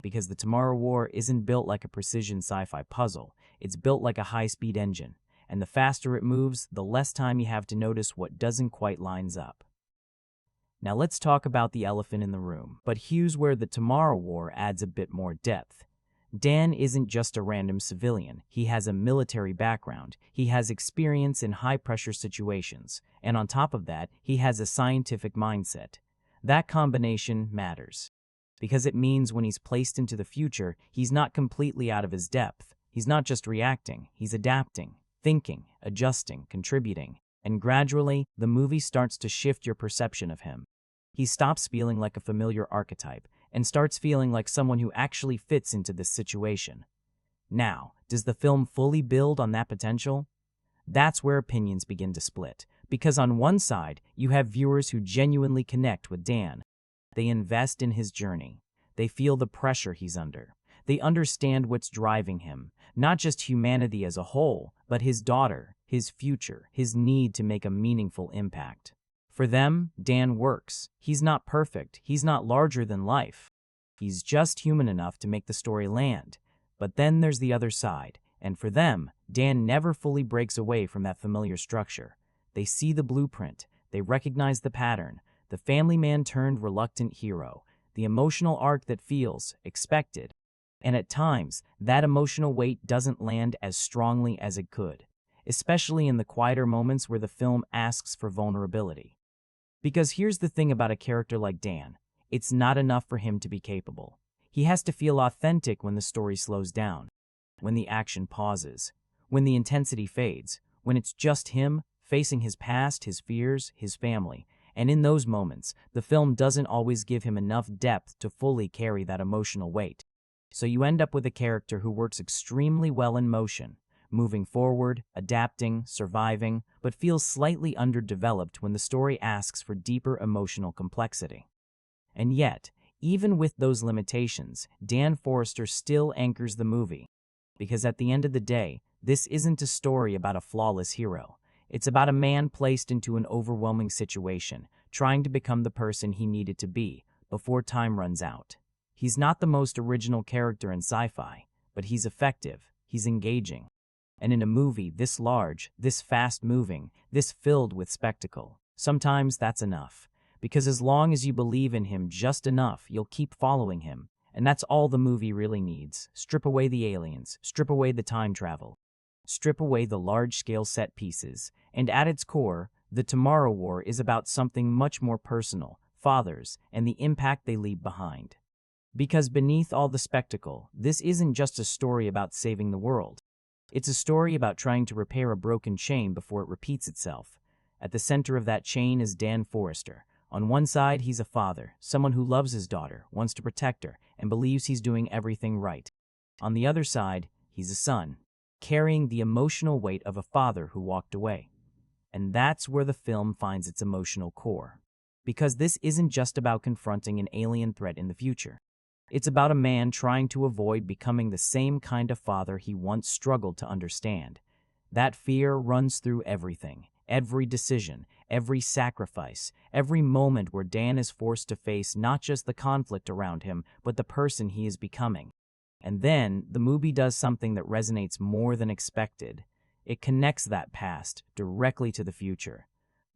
Because The Tomorrow War isn't built like a precision sci-fi puzzle, it's built like a high-speed engine, and the faster it moves, the less time you have to notice what doesn't quite lines up. Now let's talk about the elephant in the room, but here's where The Tomorrow War adds a bit more depth. Dan isn't just a random civilian. He has a military background. He has experience in high-pressure situations. And on top of that, he has a scientific mindset. That combination matters, because it means when he's placed into the future, he's not completely out of his depth. He's not just reacting. He's adapting, thinking, adjusting, contributing. And gradually, the movie starts to shift your perception of him. He stops feeling like a familiar archetype and starts feeling like someone who actually fits into this situation. Now, does the film fully build on that potential? That's where opinions begin to split, because on one side, you have viewers who genuinely connect with Dan. They invest in his journey. They feel the pressure he's under. They understand what's driving him, not just humanity as a whole, but his daughter, his future, his need to make a meaningful impact. For them, Dan works. He's not perfect. He's not larger than life. He's just human enough to make the story land. But then there's the other side, and for them, Dan never fully breaks away from that familiar structure. They see the blueprint. They recognize the pattern. The family man turned reluctant hero. The emotional arc that feels expected. And at times, that emotional weight doesn't land as strongly as it could, especially in the quieter moments where the film asks for vulnerability. Because here's the thing about a character like Dan, it's not enough for him to be capable. He has to feel authentic when the story slows down, when the action pauses, when the intensity fades, when it's just him facing his past, his fears, his family. And in those moments, the film doesn't always give him enough depth to fully carry that emotional weight. So you end up with a character who works extremely well in motion, moving forward, adapting, surviving, but feels slightly underdeveloped when the story asks for deeper emotional complexity. And yet, even with those limitations, Dan Forrester still anchors the movie. Because at the end of the day, this isn't a story about a flawless hero. It's about a man placed into an overwhelming situation, trying to become the person he needed to be before time runs out. He's not the most original character in sci-fi, but he's effective, he's engaging. And in a movie this large, this fast-moving, this filled with spectacle, sometimes that's enough. Because as long as you believe in him just enough, you'll keep following him. And that's all the movie really needs. Strip away the aliens, strip away the time travel, strip away the large-scale set pieces, and at its core, The Tomorrow War is about something much more personal: fathers and the impact they leave behind. Because beneath all the spectacle, this isn't just a story about saving the world. It's a story about trying to repair a broken chain before it repeats itself. At the center of that chain is Dan Forrester. On one side, he's a father, someone who loves his daughter, wants to protect her, and believes he's doing everything right. On the other side, he's a son, carrying the emotional weight of a father who walked away. And that's where the film finds its emotional core. Because this isn't just about confronting an alien threat in the future. It's about a man trying to avoid becoming the same kind of father he once struggled to understand. That fear runs through everything, every decision, every sacrifice, every moment where Dan is forced to face not just the conflict around him, but the person he is becoming. And then, the movie does something that resonates more than expected. It connects that past directly to the future.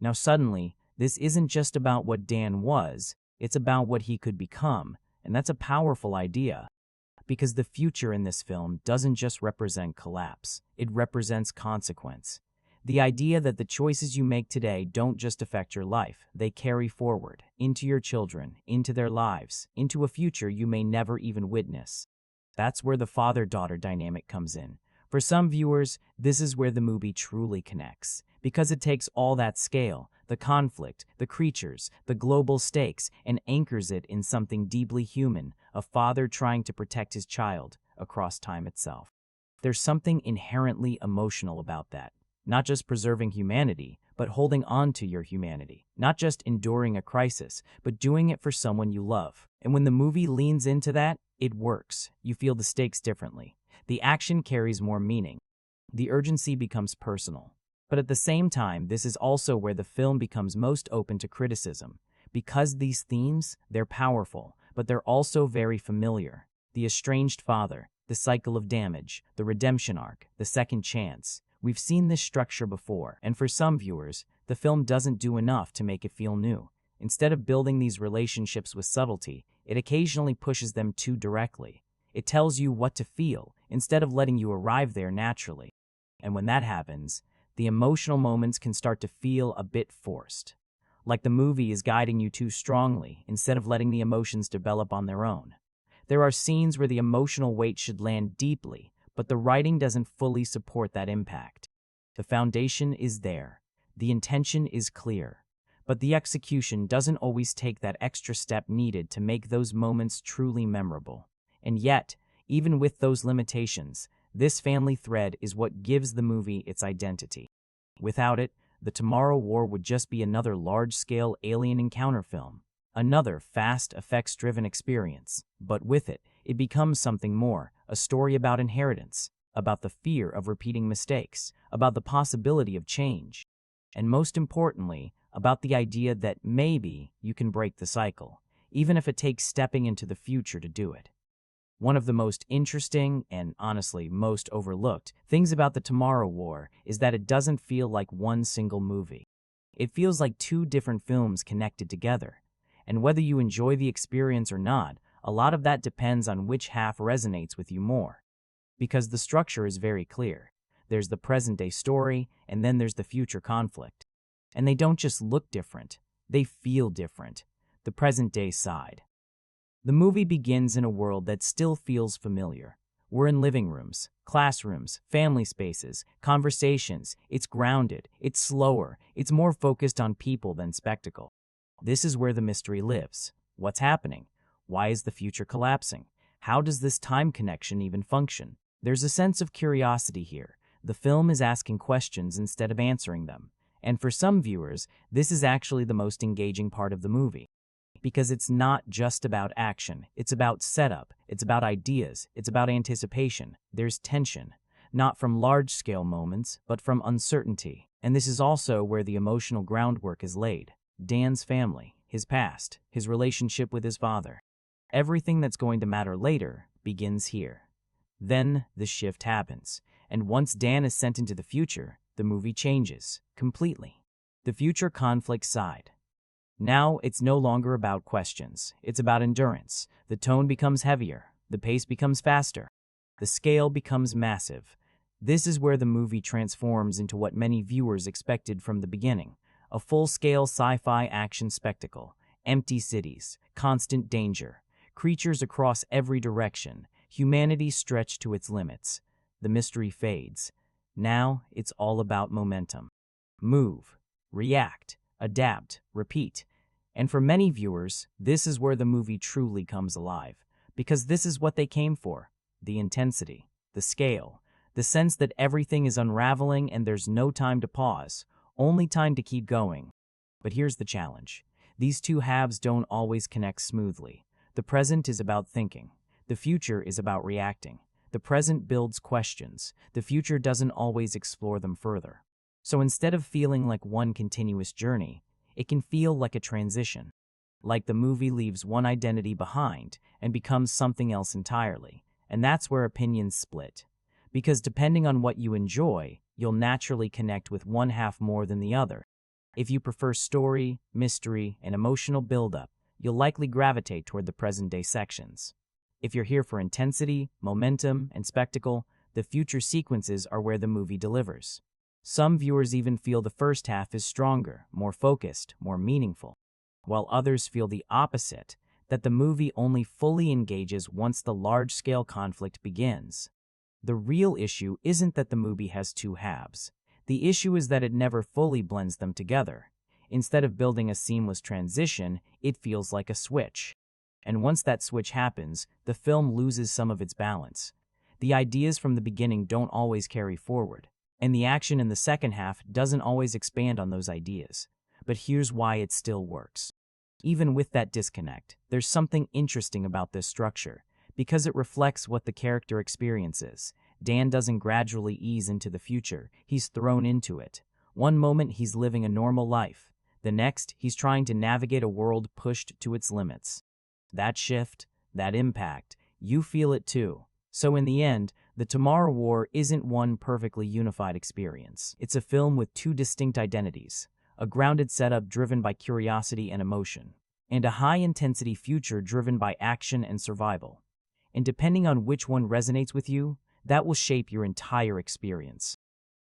Now suddenly, this isn't just about what Dan was, it's about what he could become, and that's a powerful idea. Because the future in this film doesn't just represent collapse, it represents consequence. The idea that the choices you make today don't just affect your life, they carry forward, into your children, into their lives, into a future you may never even witness. That's where the father-daughter dynamic comes in. For some viewers, this is where the movie truly connects, because it takes all that scale, the conflict, the creatures, the global stakes, and anchors it in something deeply human, a father trying to protect his child across time itself. There's something inherently emotional about that. Not just preserving humanity, but holding on to your humanity. Not just enduring a crisis, but doing it for someone you love. And when the movie leans into that, it works. You feel the stakes differently. The action carries more meaning. The urgency becomes personal. But at the same time, this is also where the film becomes most open to criticism. Because these themes, they're powerful, but they're also very familiar. The estranged father, the cycle of damage, the redemption arc, the second chance. We've seen this structure before, and for some viewers, the film doesn't do enough to make it feel new. Instead of building these relationships with subtlety, it occasionally pushes them too directly. It tells you what to feel, instead of letting you arrive there naturally. And when that happens, the emotional moments can start to feel a bit forced. Like the movie is guiding you too strongly, instead of letting the emotions develop on their own. There are scenes where the emotional weight should land deeply, but the writing doesn't fully support that impact. The foundation is there. The intention is clear. But the execution doesn't always take that extra step needed to make those moments truly memorable. And yet, even with those limitations, this family thread is what gives the movie its identity. Without it, The Tomorrow War would just be another large-scale alien encounter film, another fast, effects-driven experience. But with it, it becomes something more, a story about inheritance, about the fear of repeating mistakes, about the possibility of change, and most importantly, about the idea that maybe you can break the cycle, even if it takes stepping into the future to do it. One of the most interesting and, honestly, most overlooked things about The Tomorrow War is that it doesn't feel like one single movie. It feels like two different films connected together. And whether you enjoy the experience or not, a lot of that depends on which half resonates with you more. Because the structure is very clear. There's the present-day story, and then there's the future conflict. And they don't just look different, they feel different. The present-day side. The movie begins in a world that still feels familiar. We're in living rooms, classrooms, family spaces, conversations. It's grounded, it's slower, it's more focused on people than spectacle. This is where the mystery lives. What's happening? Why is the future collapsing? How does this time connection even function? There's a sense of curiosity here. The film is asking questions instead of answering them. And for some viewers, this is actually the most engaging part of the movie. Because it's not just about action, it's about setup, it's about ideas, it's about anticipation. There's tension, not from large-scale moments, but from uncertainty. And this is also where the emotional groundwork is laid. Dan's family, his past, his relationship with his father. Everything that's going to matter later begins here. Then the shift happens, and once Dan is sent into the future, the movie changes completely. The future conflict side. Now, it's no longer about questions. It's about endurance. The tone becomes heavier. The pace becomes faster. The scale becomes massive. This is where the movie transforms into what many viewers expected from the beginning. A full-scale sci-fi action spectacle. Empty cities. Constant danger. Creatures across every direction. Humanity stretched to its limits. the mystery fades. Now it's all about momentum. Move, react, adapt, repeat. And for many viewers, this is where the movie truly comes alive, because this is what they came for: the intensity, the scale, the sense that everything is unraveling and there's no time to pause, only time to keep going. But here's the challenge. These two halves don't always connect smoothly. The present is about thinking. The future is about reacting. The present builds questions. The future doesn't always explore them further. So instead of feeling like one continuous journey, it can feel like a transition. Like the movie leaves one identity behind and becomes something else entirely. And that's where opinions split. Because depending on what you enjoy, you'll naturally connect with one half more than the other. If you prefer story, mystery, and emotional buildup, you'll likely gravitate toward the present-day sections. If you're here for intensity, momentum, and spectacle, the future sequences are where the movie delivers. Some viewers even feel the first half is stronger, more focused, more meaningful, while others feel the opposite, that the movie only fully engages once the large-scale conflict begins. The real issue isn't that the movie has two halves. The issue is that it never fully blends them together. Instead of building a seamless transition, it feels like a switch. And once that switch happens, the film loses some of its balance. The ideas from the beginning don't always carry forward, and the action in the second half doesn't always expand on those ideas. But here's why it still works. Even with that disconnect, there's something interesting about this structure, because it reflects what the character experiences. Dan doesn't gradually ease into the future, he's thrown into it. One moment he's living a normal life. The next, he's trying to navigate a world pushed to its limits. That shift, that impact, you feel it too. So in the end, The Tomorrow War isn't one perfectly unified experience. It's a film with two distinct identities: a grounded setup driven by curiosity and emotion, and a high-intensity future driven by action and survival. And depending on which one resonates with you, that will shape your entire experience.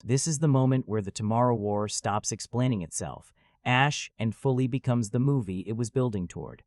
This is the moment where The Tomorrow War stops explaining itself, and fully becomes the movie it was building toward.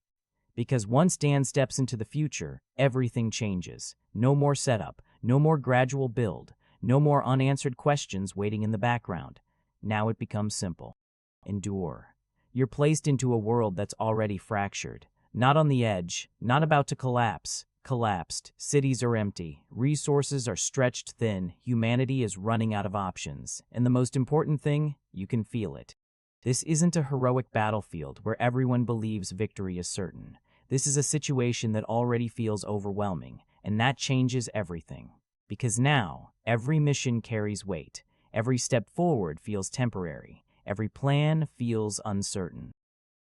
Because once Dan steps into the future, everything changes. No more setup, no more gradual build, no more unanswered questions waiting in the background. Now it becomes simple. Endure. You're placed into a world that's already fractured. Not on the edge, not about to collapsed. Cities are empty, resources are stretched thin, humanity is running out of options, and the most important thing, you can feel it. This isn't a heroic battlefield where everyone believes victory is certain. This is a situation that already feels overwhelming, and that changes everything. Because now, every mission carries weight, every step forward feels temporary, every plan feels uncertain.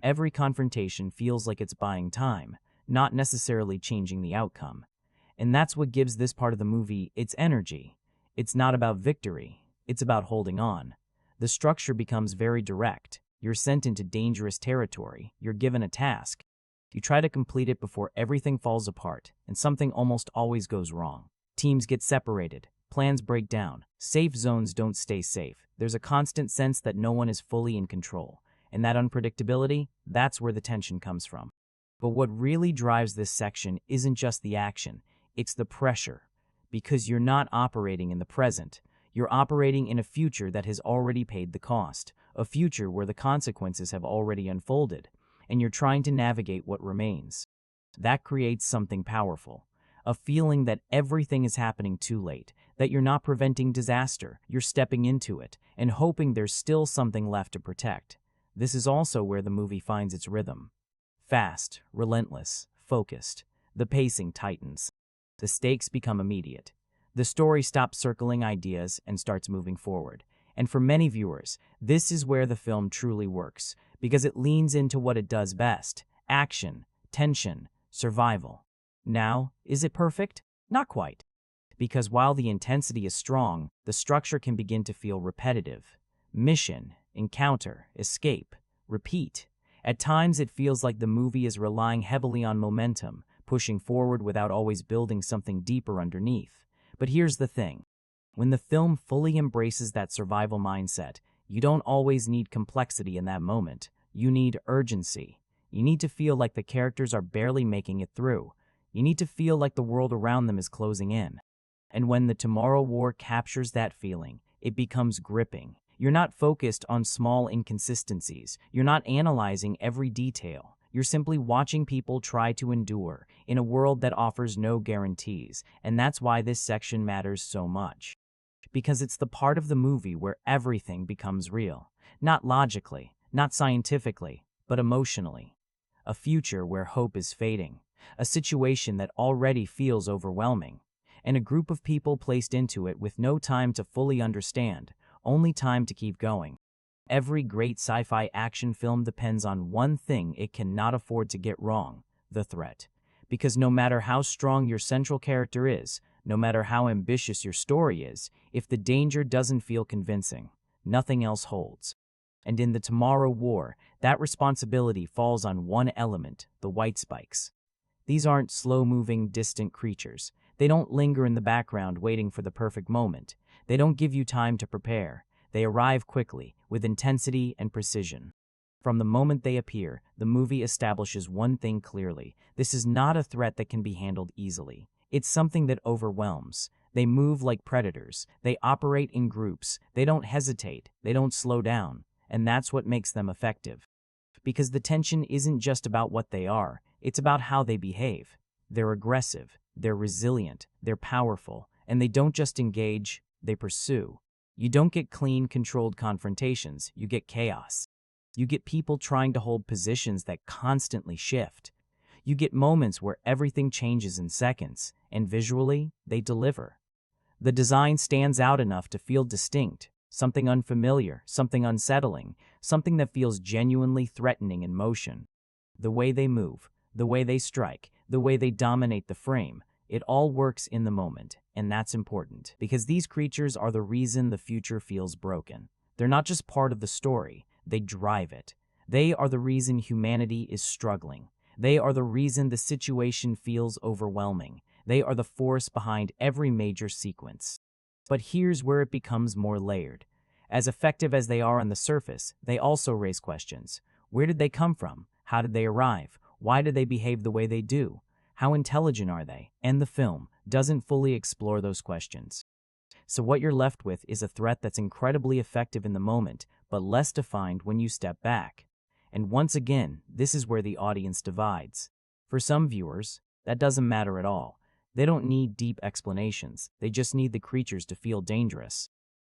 Every confrontation feels like it's buying time, not necessarily changing the outcome. And that's what gives this part of the movie its energy. It's not about victory, it's about holding on. The structure becomes very direct. You're sent into dangerous territory, you're given a task. You try to complete it before everything falls apart, and something almost always goes wrong. Teams get separated, plans break down, safe zones don't stay safe. There's a constant sense that no one is fully in control, and that unpredictability, that's where the tension comes from. But what really drives this section isn't just the action, it's the pressure. Because you're not operating in the present, you're operating in a future that has already paid the cost, a future where the consequences have already unfolded, and you're trying to navigate what remains. That creates something powerful, a feeling that everything is happening too late, that you're not preventing disaster, you're stepping into it, and hoping there's still something left to protect. This is also where the movie finds its rhythm. Fast, relentless, focused. The pacing tightens. The stakes become immediate. The story stops circling ideas and starts moving forward. And for many viewers, this is where the film truly works, because it leans into what it does best: action, tension, survival. Now, is it perfect? Not quite. Because while the intensity is strong, the structure can begin to feel repetitive. Mission, encounter, escape, repeat. At times it feels like the movie is relying heavily on momentum, pushing forward without always building something deeper underneath. But here's the thing. When the film fully embraces that survival mindset, you don't always need complexity in that moment. You need urgency. You need to feel like the characters are barely making it through. You need to feel like the world around them is closing in. And when the Tomorrow War captures that feeling, it becomes gripping. You're not focused on small inconsistencies. You're not analyzing every detail. You're simply watching people try to endure in a world that offers no guarantees. And that's why this section matters so much. Because it's the part of the movie where everything becomes real. Not logically, not scientifically, but emotionally. A future where hope is fading. A situation that already feels overwhelming. And a group of people placed into it with no time to fully understand, only time to keep going. Every great sci-fi action film depends on one thing it cannot afford to get wrong: the threat. Because no matter how strong your central character is, no matter how ambitious your story is, if the danger doesn't feel convincing, nothing else holds. And in the Tomorrow War, that responsibility falls on one element: the white spikes. These aren't slow-moving, distant creatures. They don't linger in the background waiting for the perfect moment. They don't give you time to prepare. They arrive quickly, with intensity and precision. From the moment they appear, the movie establishes one thing clearly: this is not a threat that can be handled easily. It's something that overwhelms. They move like predators. They operate in groups. They don't hesitate. They don't slow down. And that's what makes them effective. Because the tension isn't just about what they are, it's about how they behave. They're aggressive, they're resilient, they're powerful, and they don't just engage, they pursue. You don't get clean, controlled confrontations, you get chaos. You get people trying to hold positions that constantly shift. You get moments where everything changes in seconds, and visually, they deliver. The design stands out enough to feel distinct, something unfamiliar, something unsettling, something that feels genuinely threatening in motion. The way they move, the way they strike, the way they dominate the frame, it all works in the moment, and that's important, because these creatures are the reason the future feels broken. They're not just part of the story, they drive it. They are the reason humanity is struggling. They are the reason the situation feels overwhelming. They are the force behind every major sequence. But here's where it becomes more layered. As effective as they are on the surface, they also raise questions. Where did they come from? How did they arrive? Why do they behave the way they do? How intelligent are they? And the film doesn't fully explore those questions. So what you're left with is a threat that's incredibly effective in the moment, but less defined when you step back. And once again, this is where the audience divides. For some viewers, that doesn't matter at all. They don't need deep explanations. They just need the creatures to feel dangerous.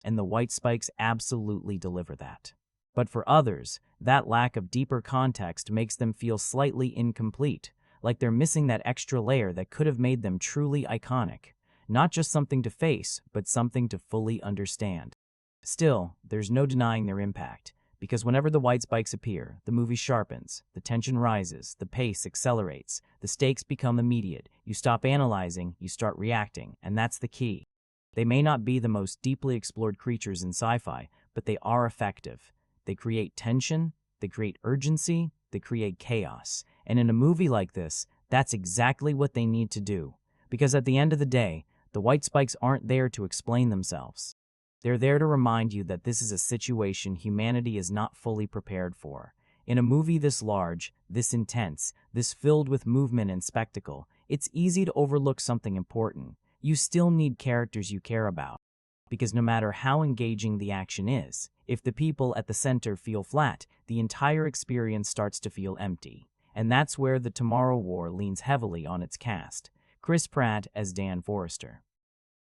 And the white spikes absolutely deliver that. But for others, that lack of deeper context makes them feel slightly incomplete, like they're missing that extra layer that could have made them truly iconic. Not just something to face, but something to fully understand. Still, there's no denying their impact, because whenever the white spikes appear, the movie sharpens, the tension rises, the pace accelerates, the stakes become immediate. You stop analyzing, you start reacting, and that's the key. They may not be the most deeply explored creatures in sci-fi, but they are effective. They create tension, they create urgency, they create chaos. And in a movie like this, that's exactly what they need to do. Because at the end of the day, the white spikes aren't there to explain themselves. They're there to remind you that this is a situation humanity is not fully prepared for. In a movie this large, this intense, this filled with movement and spectacle, it's easy to overlook something important. You still need characters you care about. Because no matter how engaging the action is, if the people at the center feel flat, the entire experience starts to feel empty. And that's where the Tomorrow War leans heavily on its cast. Chris Pratt as Dan Forrester.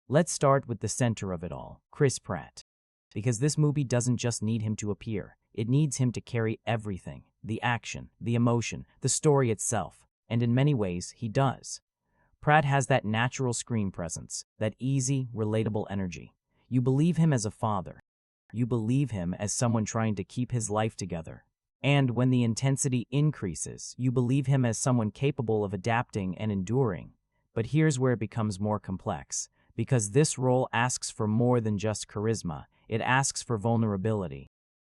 Let's start with the center of it all, Chris Pratt. Because this movie doesn't just need him to appear, it needs him to carry everything: the action, the emotion, the story itself. And in many ways, he does. Pratt has that natural screen presence, that easy, relatable energy. You believe him as a father. You believe him as someone trying to keep his life together. And when the intensity increases, you believe him as someone capable of adapting and enduring. But here's where it becomes more complex, because this role asks for more than just charisma. It asks for vulnerability.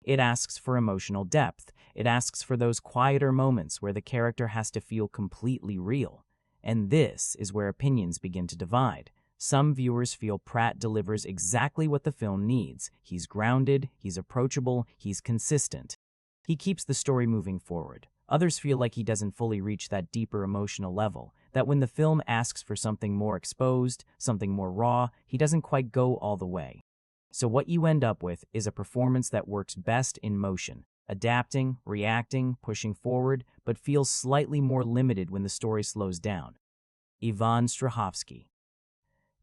It asks for emotional depth. It asks for those quieter moments where the character has to feel completely real. And this is where opinions begin to divide. Some viewers feel Pratt delivers exactly what the film needs. He's grounded, he's approachable, he's consistent. He keeps the story moving forward. Others feel like he doesn't fully reach that deeper emotional level, that when the film asks for something more exposed, something more raw, he doesn't quite go all the way. So what you end up with is a performance that works best in motion, adapting, reacting, pushing forward, but feels slightly more limited when the story slows down. Yvonne Strahovski.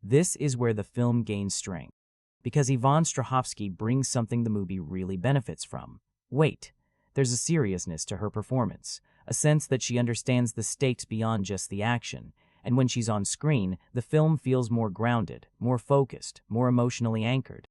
This is where the film gains strength, because Yvonne Strahovski brings something the movie really benefits from. Weight. There's a seriousness to her performance, a sense that she understands the stakes beyond just the action, and when she's on screen, the film feels more grounded, more focused, more emotionally anchored.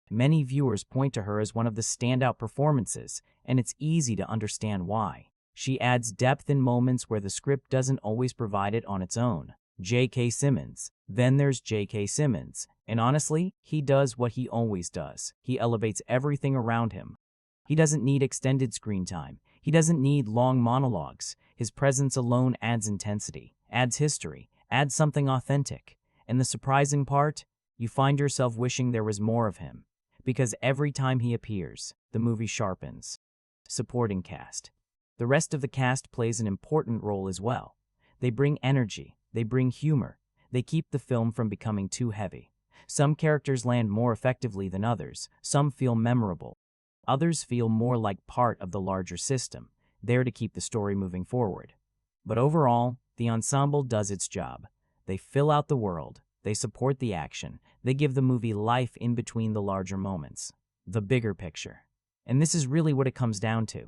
Many viewers point to her as one of the standout performances, and it's easy to understand why. She adds depth in moments where the script doesn't always provide it on its own. J.K. Simmons. Then there's J.K. Simmons, and honestly, he does what he always does. He elevates everything around him. He doesn't need extended screen time. He doesn't need long monologues. His presence alone adds intensity, adds history, adds something authentic. And the surprising part? You find yourself wishing there was more of him. Because every time he appears, the movie sharpens. Supporting cast. The rest of the cast plays an important role as well. They bring energy, they bring humor, they keep the film from becoming too heavy. Some characters land more effectively than others, some feel memorable. Others feel more like part of the larger system, there to keep the story moving forward. But overall, the ensemble does its job. They fill out the world, they support the action, they give the movie life in between the larger moments. The bigger picture. And this is really what it comes down to.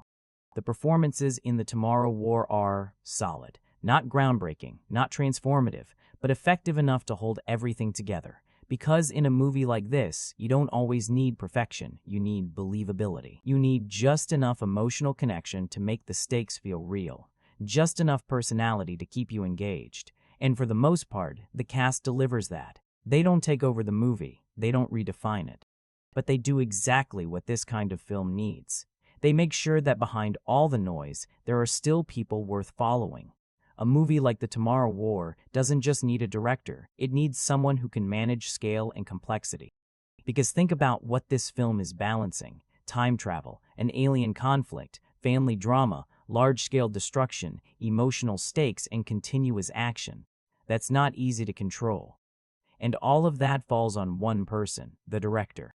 The performances in The Tomorrow War are solid. Not groundbreaking, not transformative, but effective enough to hold everything together. Because in a movie like this, you don't always need perfection, you need believability. You need just enough emotional connection to make the stakes feel real, just enough personality to keep you engaged. And for the most part, the cast delivers that. They don't take over the movie, they don't redefine it. But they do exactly what this kind of film needs. They make sure that behind all the noise, there are still people worth following. A movie like The Tomorrow War doesn't just need a director, it needs someone who can manage scale and complexity. Because think about what this film is balancing: time travel, an alien conflict, family drama, large-scale destruction, emotional stakes, and continuous action. That's not easy to control. And all of that falls on one person, the director.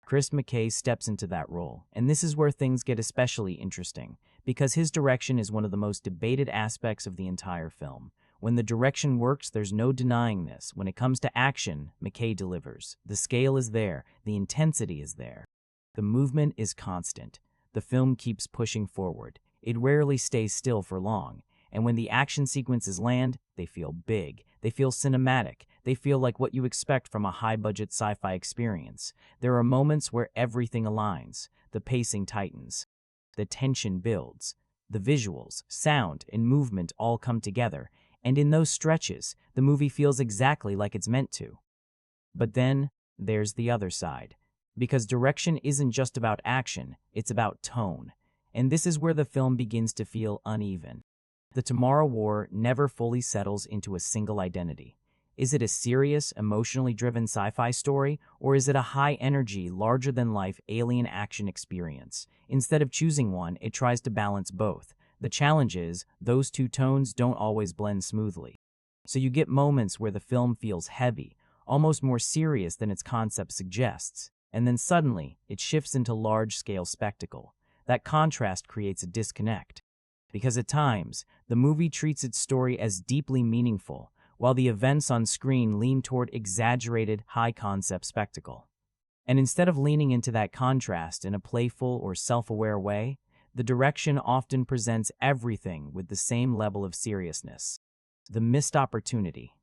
Chris McKay steps into that role, and this is where things get especially interesting, because his direction is one of the most debated aspects of the entire film. When the direction works, there's no denying this. When it comes to action, McKay delivers. The scale is there, the intensity is there. The movement is constant. The film keeps pushing forward. It rarely stays still for long. And when the action sequences land, they feel big, they feel cinematic, they feel like what you expect from a high-budget sci-fi experience. There are moments where everything aligns, the pacing tightens, the tension builds, the visuals, sound, and movement all come together, and in those stretches, the movie feels exactly like it's meant to. But then, there's the other side. Because direction isn't just about action, it's about tone. And this is where the film begins to feel uneven. The Tomorrow War never fully settles into a single identity. Is it a serious, emotionally driven sci-fi story, or is it a high-energy, larger-than-life alien action experience? Instead of choosing one, it tries to balance both. The challenge is, those two tones don't always blend smoothly. So you get moments where the film feels heavy, almost more serious than its concept suggests, and then suddenly, it shifts into large-scale spectacle. That contrast creates a disconnect. Because at times, the movie treats its story as deeply meaningful, while the events on screen lean toward exaggerated, high-concept spectacle. And instead of leaning into that contrast in a playful or self-aware way, the direction often presents everything with the same level of seriousness. The missed opportunity.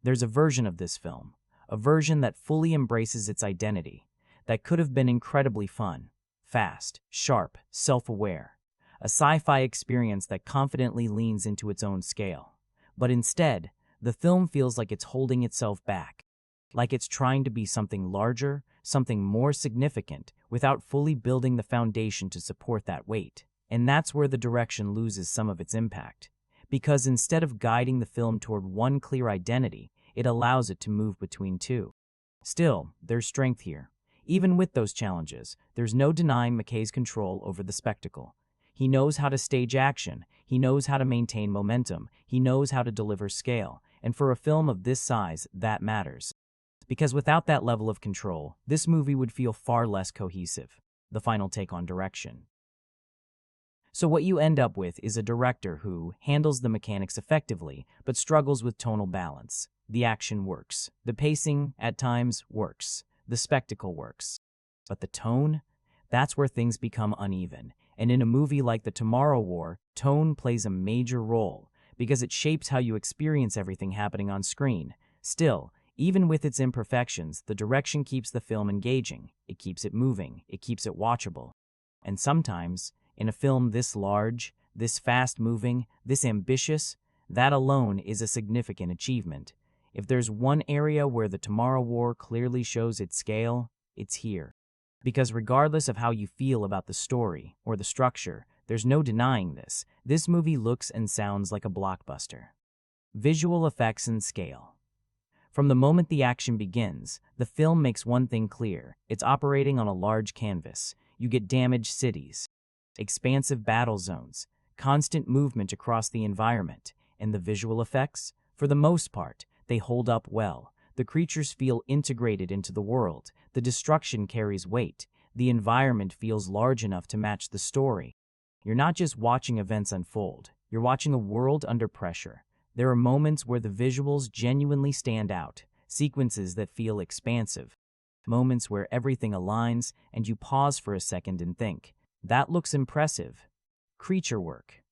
There's a version of this film, a version that fully embraces its identity, that could have been incredibly fun, fast, sharp, self-aware. A sci-fi experience that confidently leans into its own scale. But instead, the film feels like it's holding itself back, like it's trying to be something larger, something more significant, without fully building the foundation to support that weight. And that's where the direction loses some of its impact. Because instead of guiding the film toward one clear identity, it allows it to move between two. Still, there's strength here. Even with those challenges, there's no denying McKay's control over the spectacle. He knows how to stage action. He knows how to maintain momentum. He knows how to deliver scale. And for a film of this size, that matters. Because without that level of control, this movie would feel far less cohesive. The final take on direction. So what you end up with is a director who handles the mechanics effectively, but struggles with tonal balance. The action works. The pacing, at times, works. The spectacle works. But the tone? That's where things become uneven. And in a movie like The Tomorrow War, tone plays a major role, because it shapes how you experience everything happening on screen. Still, even with its imperfections, the direction keeps the film engaging. It keeps it moving. It keeps it watchable. And sometimes, in a film this large, this fast-moving, this ambitious, that alone is a significant achievement. If there's one area where The Tomorrow War clearly shows its scale, it's here. Because regardless of how you feel about the story or the structure, there's no denying this. This movie looks and sounds like a blockbuster. Visual effects and scale. From the moment the action begins, the film makes one thing clear. It's operating on a large canvas. You get damaged cities, expansive battle zones, constant movement across the environment, and the visual effects, for the most part, they hold up well. The creatures feel integrated into the world. The destruction carries weight. The environment feels large enough to match the story. You're not just watching events unfold. You're watching a world under pressure. There are moments where the visuals genuinely stand out, sequences that feel expansive, moments where everything aligns and you pause for a second and think, that looks impressive. Creature work.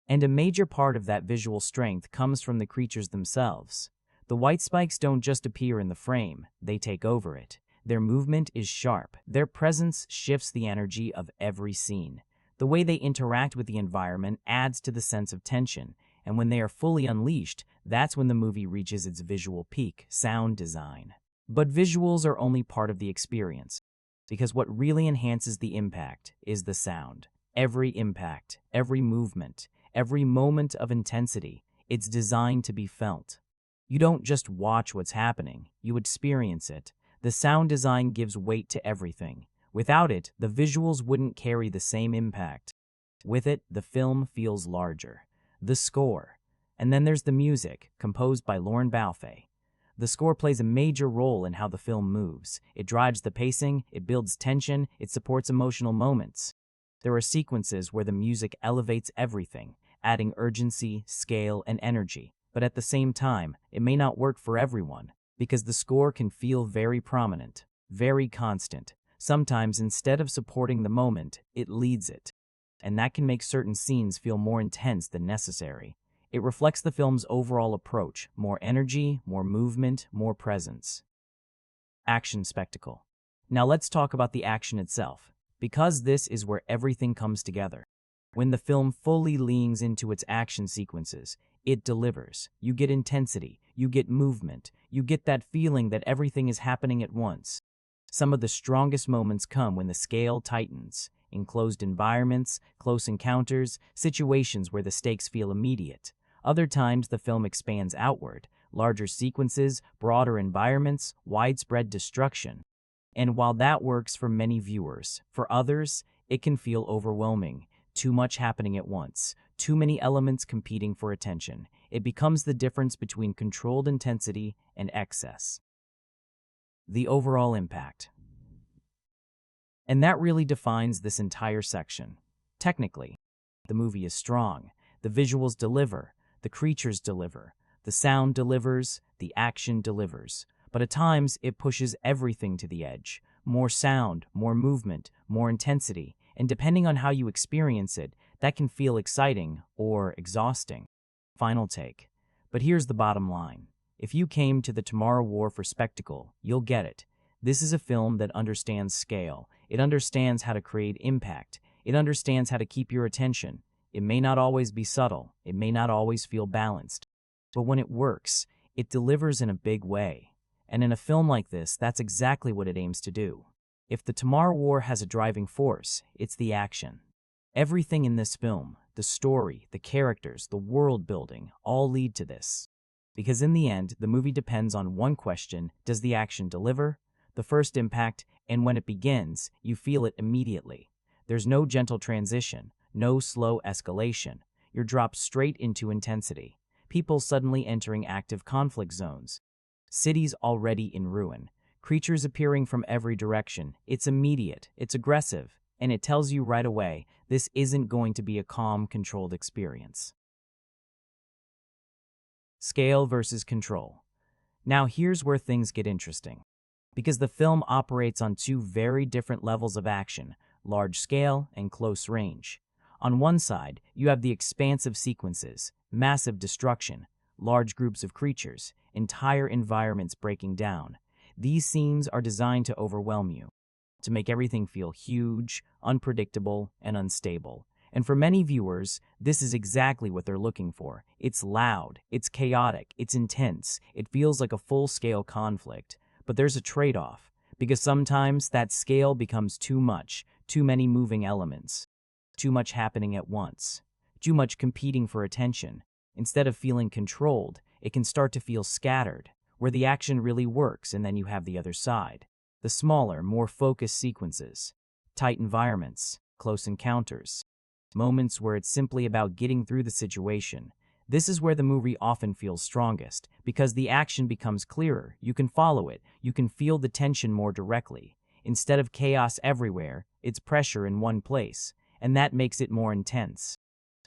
And a major part of that visual strength comes from the creatures themselves. The white spikes don't just appear in the frame, they take over it. Their movement is sharp. Their presence shifts the energy of every scene. The way they interact with the environment adds to the sense of tension, and when they are fully unleashed, that's when the movie reaches its visual peak, sound design. But visuals are only part of the experience, because what really enhances the impact is the sound. Every impact, every movement, every moment of intensity, it's designed to be felt. You don't just watch what's happening, you experience it. The sound design gives weight to everything. Without it, the visuals wouldn't carry the same impact. With it, the film feels larger. The score. And then there's the music, composed by Lorne Balfe. The score plays a major role in how the film moves. It drives the pacing, it builds tension, it supports emotional moments. There are sequences where the music elevates everything, adding urgency, scale, and energy. But at the same time, it may not work for everyone, because the score can feel very prominent, very constant. Sometimes instead of supporting the moment, it leads it. And that can make certain scenes feel more intense than necessary. It reflects the film's overall approach, more energy, more movement, more presence. Action spectacle. Now let's talk about the action itself, because this is where everything comes together. When the film fully leans into its action sequences, it delivers. You get intensity, you get movement, you get that feeling that everything is happening at once. Some of the strongest moments come when the scale tightens. Enclosed environments, close encounters, situations where the stakes feel immediate. Other times the film expands outward, larger sequences, broader environments, widespread destruction. And while that works for many viewers, for others, it can feel overwhelming. Too much happening at once, too many elements competing for attention. It becomes the difference between controlled intensity and excess. The overall impact. And that really defines this entire section. Technically, the movie is strong. The visuals deliver, the creatures deliver, the sound delivers, the action delivers. But at times, it pushes everything to the edge. More sound, more movement, more intensity. And depending on how you experience it, that can feel exciting or exhausting. Final take. But here's the bottom line. If you came to The Tomorrow War for spectacle, you'll get it. This is a film that understands scale. It understands how to create impact. It understands how to keep your attention. It may not always be subtle. It may not always feel balanced. But when it works, it delivers in a big way. And in a film like this, that's exactly what it aims to do. If The Tomorrow War has a driving force, it's the action. Everything in this film, the story, the characters, the world building, all lead to this. Because in the end, the movie depends on one question: does the action deliver? The first impact, and when it begins, you feel it immediately. There's no gentle transition, No slow escalation. You're dropped straight into intensity. People suddenly entering active conflict zones. Cities already in ruin. Creatures appearing from every direction. It's immediate, it's aggressive, and it tells you right away this isn't going to be a calm, controlled experience. Scale versus control. Now here's where things get interesting. Because the film operates on two very different levels of action, large scale and close range. On one side, you have the expansive sequences, massive destruction, large groups of creatures, entire environments breaking down. These scenes are designed to overwhelm you, to make everything feel huge, unpredictable, and unstable. And for many viewers, this is exactly what they're looking for. It's loud, it's chaotic, it's intense, it feels like a full-scale conflict. But there's a trade-off, because sometimes that scale becomes too much, too many moving elements, too much happening at once, too much competing for attention. Instead of feeling controlled, it can start to feel scattered, where the action really works, and then you have the other side. The smaller, more focused sequences, tight environments, close encounters, moments where it's simply about getting through the situation. This is where the movie often feels strongest, because the action becomes clearer, you can follow it, you can feel the tension more directly. Instead of chaos everywhere, it's pressure in one place, and that makes it more intense.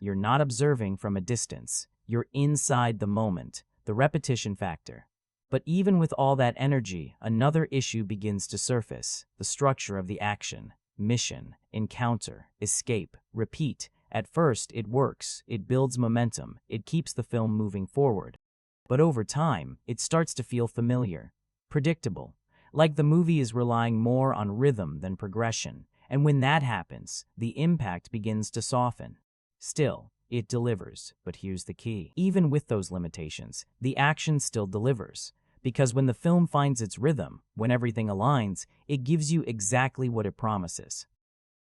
You're not observing from a distance, you're inside the moment, the repetition factor. But even with all that energy, another issue begins to surface: the structure of the action. Mission, encounter, escape, repeat. At first, it works, it builds momentum, it keeps the film moving forward. But over time, it starts to feel familiar, predictable, like the movie is relying more on rhythm than progression. And when that happens, the impact begins to soften. Still, it delivers, but here's the key. Even with those limitations, the action still delivers. Because when the film finds its rhythm, when everything aligns, it gives you exactly what it promises.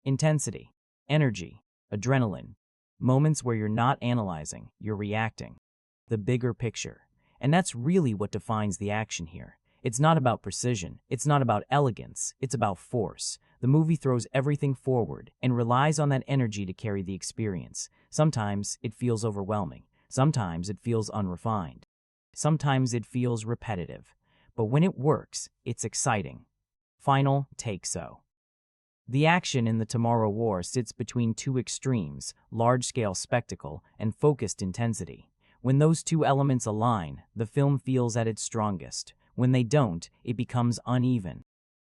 Intensity, energy, adrenaline, moments where you're not analyzing, you're reacting. The bigger picture. And that's really what defines the action here. It's not about precision, it's not about elegance, it's about force. The movie throws everything forward and relies on that energy to carry the experience. Sometimes it feels overwhelming. Sometimes it feels unrefined. Sometimes it feels repetitive. But when it works, it's exciting. Final take. So the action in the Tomorrow War sits between two extremes, large-scale spectacle and focused intensity. When those two elements align, the film feels at its strongest. When they don't, it becomes uneven.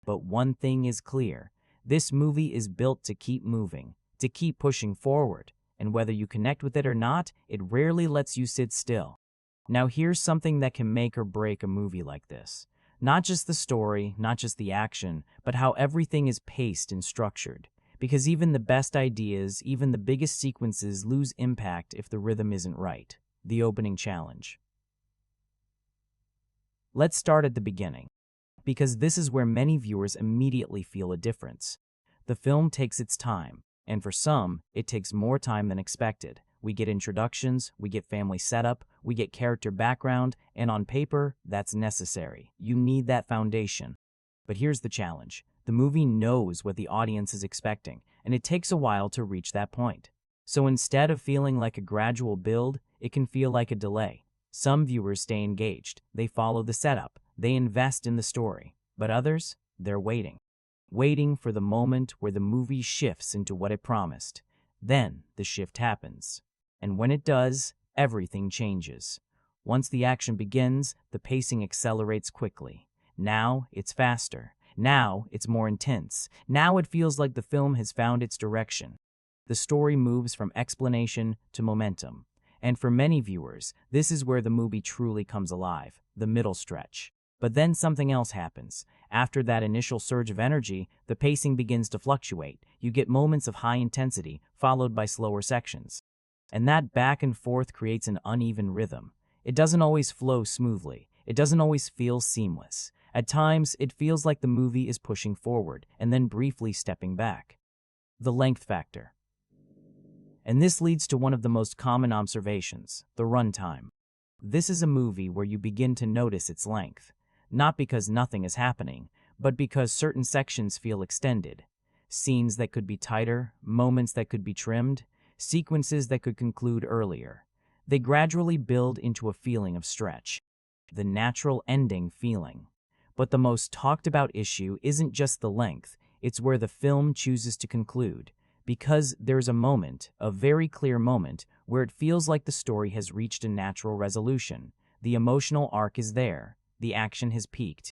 But one thing is clear: this movie is built to keep moving, to keep pushing forward, and whether you connect with it or not, it rarely lets you sit still. Now here's something that can make or break a movie like this. Not just the story, not just the action, but how everything is paced and structured. Because even the best ideas, even the biggest sequences lose impact if the rhythm isn't right. The opening challenge. Let's start at the beginning, because this is where many viewers immediately feel a difference. The film takes its time, and for some, it takes more time than expected. We get introductions, we get family setup, we get character background, and on paper, that's necessary. You need that foundation. But here's the challenge. The movie knows what the audience is expecting, and it takes a while to reach that point. So instead of feeling like a gradual build, it can feel like a delay. Some viewers stay engaged, they follow the setup, they invest in the story. But others, they're waiting. Waiting for the moment where the movie shifts into what it promised. Then the shift happens. And when it does, everything changes. Once the action begins, the pacing accelerates quickly. Now it's faster. Now it's more intense. Now it feels like the film has found its direction. The story moves from explanation to momentum. And for many viewers, this is where the movie truly comes alive, the middle stretch. But then something else happens. After that initial surge of energy, the pacing begins to fluctuate. You get moments of high intensity, followed by slower sections. And that back and forth creates an uneven rhythm. It doesn't always flow smoothly. It doesn't always feel seamless. At times, it feels like the movie is pushing forward and then briefly stepping back. The length factor. And this leads to one of the most common observations, the runtime. This is a movie where you begin to notice its length, not because nothing is happening, but because certain sections feel extended. Scenes that could be tighter, moments that could be trimmed. sequences that could conclude earlier. They gradually build into a feeling of stretch, the natural ending feeling. But the most talked about issue isn't just the length, it's where the film chooses to conclude. Because there's a moment, a very clear moment, where it feels like the story has reached a natural resolution. The emotional arc is there, the action has peaked,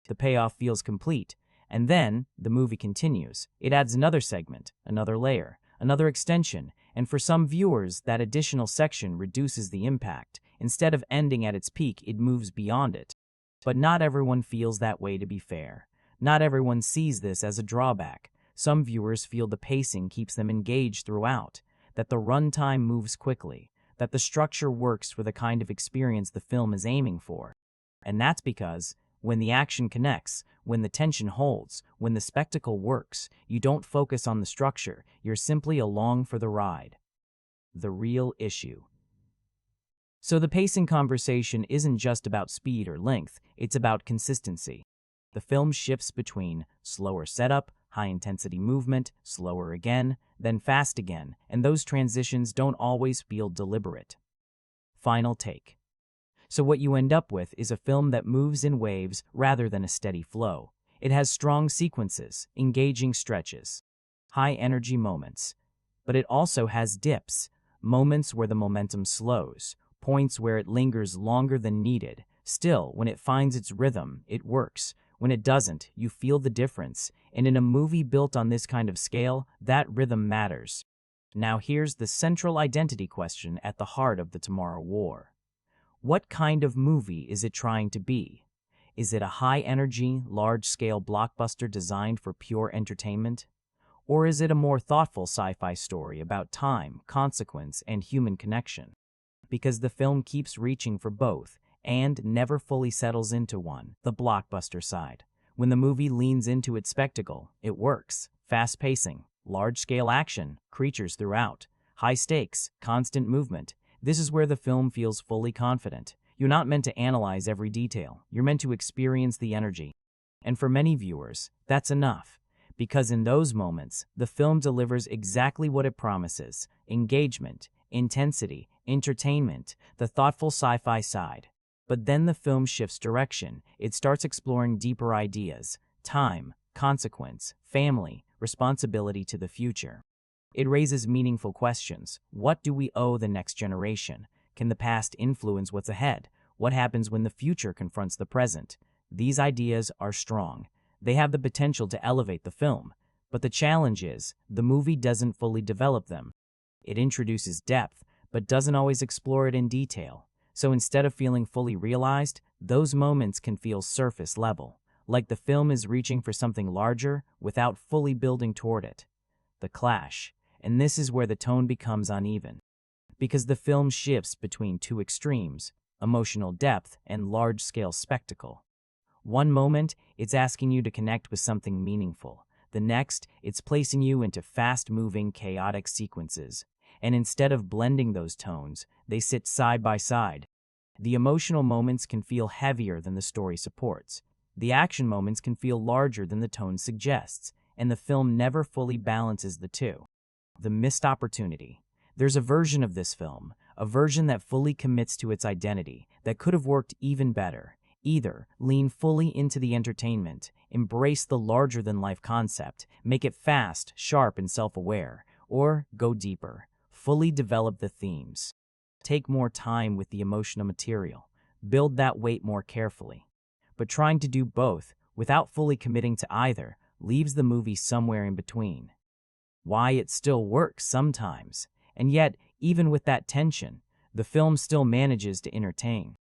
the payoff feels complete, and then the movie continues. It adds another segment, another layer, another extension, and for some viewers, that additional section reduces the impact. Instead of ending at its peak, it moves beyond it. But not everyone feels that way, to be fair. Not everyone sees this as a drawback. Some viewers feel the pacing keeps them engaged throughout, that the runtime moves quickly, that the structure works for the kind of experience the film is aiming for. And that's because when the action connects, when the tension holds, when the spectacle works, you don't focus on the structure, you're simply along for the ride. The real issue. So the pacing conversation isn't just about speed or length, it's about consistency. The film shifts between slower setup, high-intensity movement, slower again, then fast again, and those transitions don't always feel deliberate. Final take. So what you end up with is a film that moves in waves rather than a steady flow. It has strong sequences, engaging stretches, high-energy moments, but it also has dips, moments where the momentum slows, points where it lingers longer than needed. Still, when it finds its rhythm, it works. When it doesn't, you feel the difference, and in a movie built on this kind of scale, that rhythm matters. Now here's the central identity question at the heart of The Tomorrow War. What kind of movie is it trying to be? Is it a high-energy, large-scale blockbuster designed for pure entertainment? Or is it a more thoughtful sci-fi story about time, consequence, and human connection? Because the film keeps reaching for both, and never fully settles into one, the blockbuster side. When the movie leans into its spectacle, it works. Fast pacing, large-scale action, creatures throughout, high stakes, constant movement. This is where the film feels fully confident. You're not meant to analyze every detail. You're meant to experience the energy. And for many viewers, that's enough. Because in those moments, the film delivers exactly what it promises: engagement, intensity, entertainment, the thoughtful sci-fi side. But then the film shifts direction. It starts exploring deeper ideas: time, consequence, family, responsibility to the future. It raises meaningful questions. What do we owe the next generation? Can the past influence what's ahead? What happens when the future confronts the present? These ideas are strong. They have the potential to elevate the film. But the challenge is, the movie doesn't fully develop them. It introduces depth, but doesn't always explore it in detail. So instead of feeling fully realized, those moments can feel surface level, like the film is reaching for something larger without fully building toward it. The clash. And this is where the tone becomes uneven. Because the film shifts between two extremes: emotional depth and large-scale spectacle. One moment, it's asking you to connect with something meaningful. The next, it's placing you into fast-moving, chaotic sequences. And instead of blending those tones, they sit side by side. The emotional moments can feel heavier than the story supports. The action moments can feel larger than the tone suggests, and the film never fully balances the two. The missed opportunity. There's a version of this film, a version that fully commits to its identity, that could have worked even better. Either lean fully into the entertainment, embrace the larger-than-life concept, make it fast, sharp, and self-aware, or go deeper, fully develop the themes. Take more time with the emotional material, build that weight more carefully. But trying to do both, without fully committing to either, leaves the movie somewhere in between. Why it still works sometimes, and yet, even with that tension, the film still manages to entertain.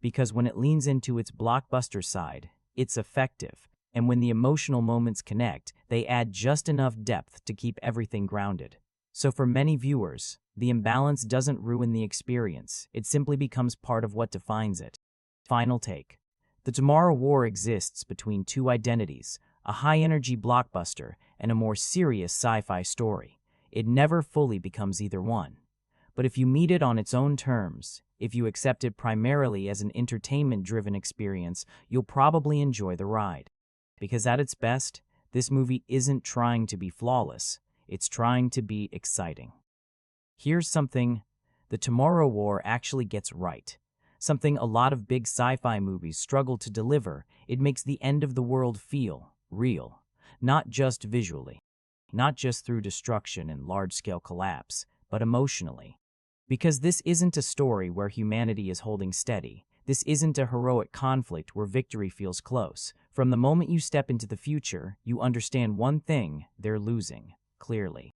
Because when it leans into its blockbuster side, it's effective, and when the emotional moments connect, they add just enough depth to keep everything grounded. So for many viewers, the imbalance doesn't ruin the experience, it simply becomes part of what defines it. Final take. The Tomorrow War exists between two identities: a high-energy blockbuster and a more serious sci-fi story. It never fully becomes either one. But if you meet it on its own terms, if you accept it primarily as an entertainment-driven experience, you'll probably enjoy the ride. Because at its best, this movie isn't trying to be flawless, it's trying to be exciting. Here's something the Tomorrow War actually gets right. Something a lot of big sci-fi movies struggle to deliver. It makes the end of the world feel real, not just visually, not just through destruction and large-scale collapse, but emotionally. Because this isn't a story where humanity is holding steady. This isn't a heroic conflict where victory feels close. From the moment you step into the future, you understand one thing: they're losing, clearly.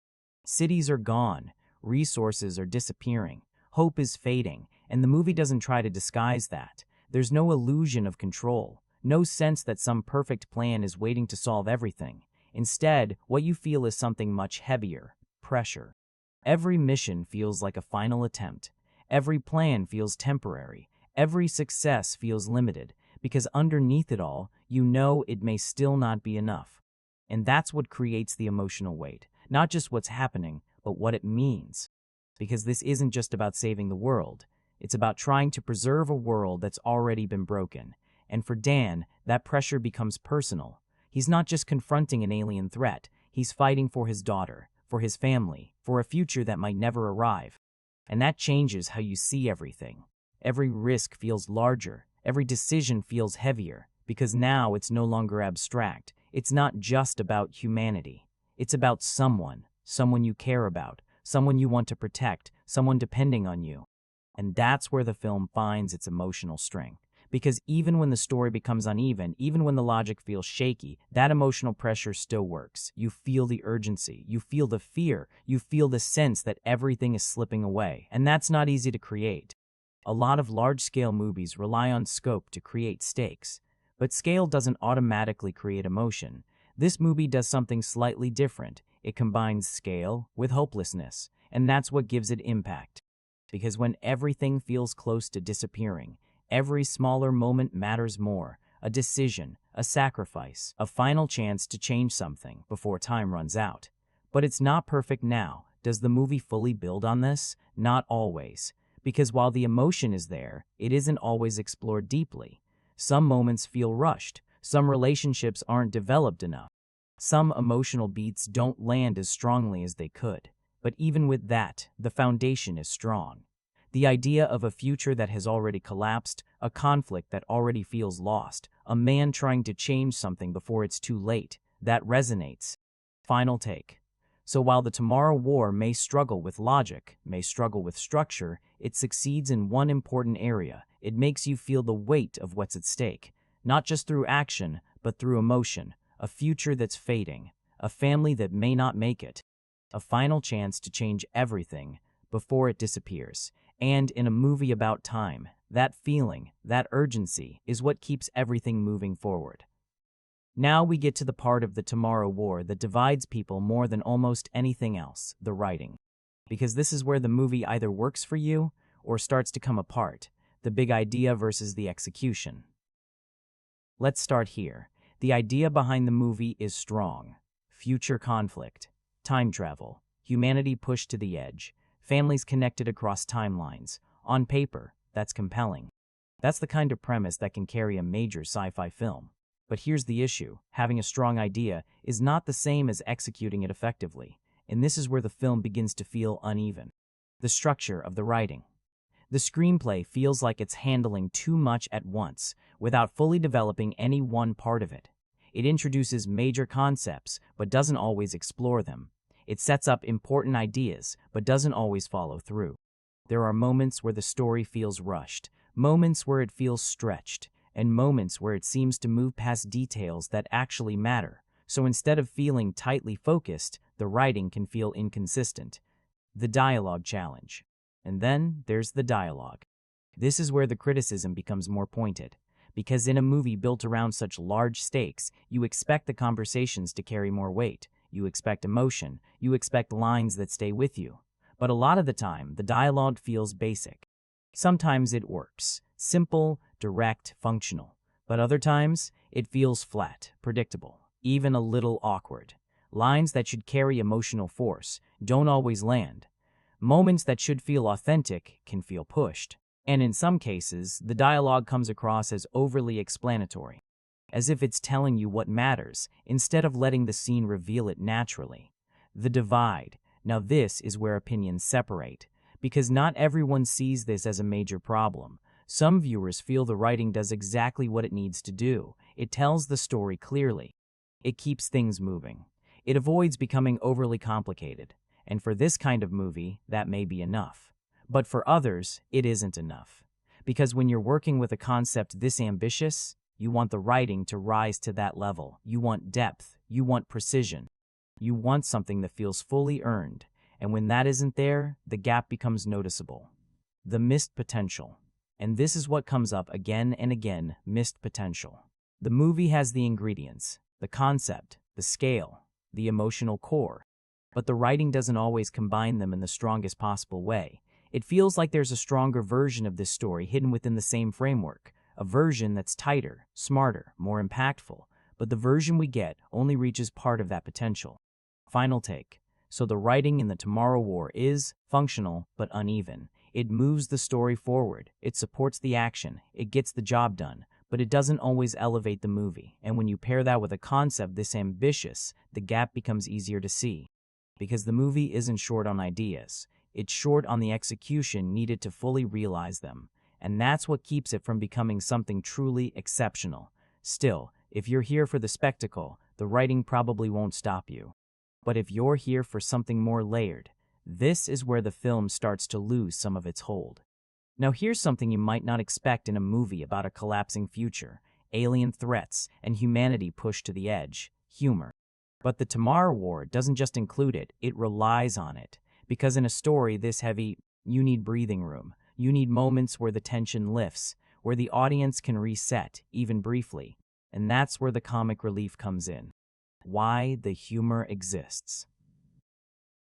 Cities are gone, resources are disappearing, hope is fading, and the movie doesn't try to disguise that. There's no illusion of control, no sense that some perfect plan is waiting to solve everything. Instead, what you feel is something much heavier: pressure. Every mission feels like a final attempt. Every plan feels temporary. Every success feels limited, because underneath it all, you know it may still not be enough. And that's what creates the emotional weight. Not just what's happening, but what it means. Because this isn't just about saving the world. It's about trying to preserve a world that's already been broken. And for Dan, that pressure becomes personal. He's not just confronting an alien threat. He's fighting for his daughter, for his family, for a future that might never arrive. And that changes how you see everything. Every risk feels larger. Every decision feels heavier. Because now it's no longer abstract. It's not just about humanity. It's about someone you care about, someone you want to protect, someone depending on you. And that's where the film finds its emotional strength. Because even when the story becomes uneven, even when the logic feels shaky, that emotional pressure still works. You feel the urgency, you feel the fear, you feel the sense that everything is slipping away. And that's not easy to create. A lot of large-scale movies rely on scope to create stakes. But scale doesn't automatically create emotion. This movie does something slightly different. It combines scale with hopelessness, and that's what gives it impact. Because when everything feels close to disappearing, every smaller moment matters more. A decision, a sacrifice, a final chance to change something before time runs out. But it's not perfect now. Does the movie fully build on this? Not always. Because while the emotion is there, it isn't always explored deeply. Some moments feel rushed. Some relationships aren't developed enough. Some emotional beats don't land as strongly as they could. But even with that, the foundation is strong. The idea of a future that has already collapsed, a conflict that already feels lost, a man trying to change something before it's too late, that resonates. Final take. So while the Tomorrow War may struggle with logic, may struggle with structure, it succeeds in one important area. It makes you feel the weight of what's at stake. Not just through action, but through emotion. A future that's fading. A family that may not make it. A final chance to change everything before it disappears. And in a movie about time, that feeling, that urgency, is what keeps everything moving forward. Now we get to the part of the Tomorrow War that divides people more than almost anything else: the writing. Because this is where the movie either works for you or starts to come apart. The big idea versus the execution. Let's start here. The idea behind the movie is strong. Future conflict, time travel, humanity pushed to the edge, families connected across timelines. On paper, that's compelling. That's the kind of premise that can carry a major sci-fi film. But here's the issue. Having a strong idea is not the same as executing it effectively. And this is where the film begins to feel uneven. The structure of the writing. The screenplay feels like it's handling too much at once, without fully developing any one part of it. It introduces major concepts, but doesn't always explore them. It sets up important ideas, but doesn't always follow through. There are moments where the story feels rushed, moments where it feels stretched, and moments where it seems to move past details that actually matter. So instead of feeling tightly focused, the writing can feel inconsistent. The dialogue challenge. And then there's the dialogue. This is where the criticism becomes more pointed. Because in a movie built around such large stakes, you expect the conversations to carry more weight. You expect emotion. You expect lines that stay with you. But a lot of the time, the dialogue feels basic. Sometimes it works. Simple, direct, functional. But other times, it feels flat, predictable, even a little awkward. Lines that should carry emotional force don't always land. Moments that should feel authentic can feel pushed. And in some cases, the dialogue comes across as overly explanatory, as if it's telling you what matters, instead of letting the scene reveal it naturally. The divide. Now this is where opinions separate, because not everyone sees this as a major problem. Some viewers feel the writing does exactly what it needs to do. It tells the story clearly. It keeps things moving. It avoids becoming overly complicated. And for this kind of movie, that may be enough. But for others, it isn't enough. Because when you're working with a concept this ambitious, you want the writing to rise to that level. You want depth. You want precision. You want something that feels fully earned. And when that isn't there, the gap becomes noticeable. The missed potential. And this is what comes up again and again, missed potential. The movie has the ingredients, the concept, the scale, the emotional core, but the writing doesn't always combine them in the strongest possible way. It feels like there's a stronger version of this story hidden within the same framework, a version that's tighter, smarter, more impactful, but the version we get only reaches part of that potential. Final take. So the writing in The Tomorrow War is functional but uneven. It moves the story forward, it supports the action, it gets the job done, but it doesn't always elevate the movie. And when you pair that with a concept this ambitious, the gap becomes easier to see. Because the movie isn't short on ideas, it's short on the execution needed to fully realize them. And that's what keeps it from becoming something truly exceptional. Still, if you're here for the spectacle, the writing probably won't stop you. But if you're here for something more layered, this is where the film starts to lose some of its hold. Now here's something you might not expect in a movie about a collapsing future, alien threats, and humanity pushed to the edge: humor. But The Tomorrow War doesn't just include it, it relies on it. Because in a story this heavy, you need breathing room. You need moments where the tension lifts, where the audience can reset, even briefly. And that's where the comic relief comes in. Why the humor exists.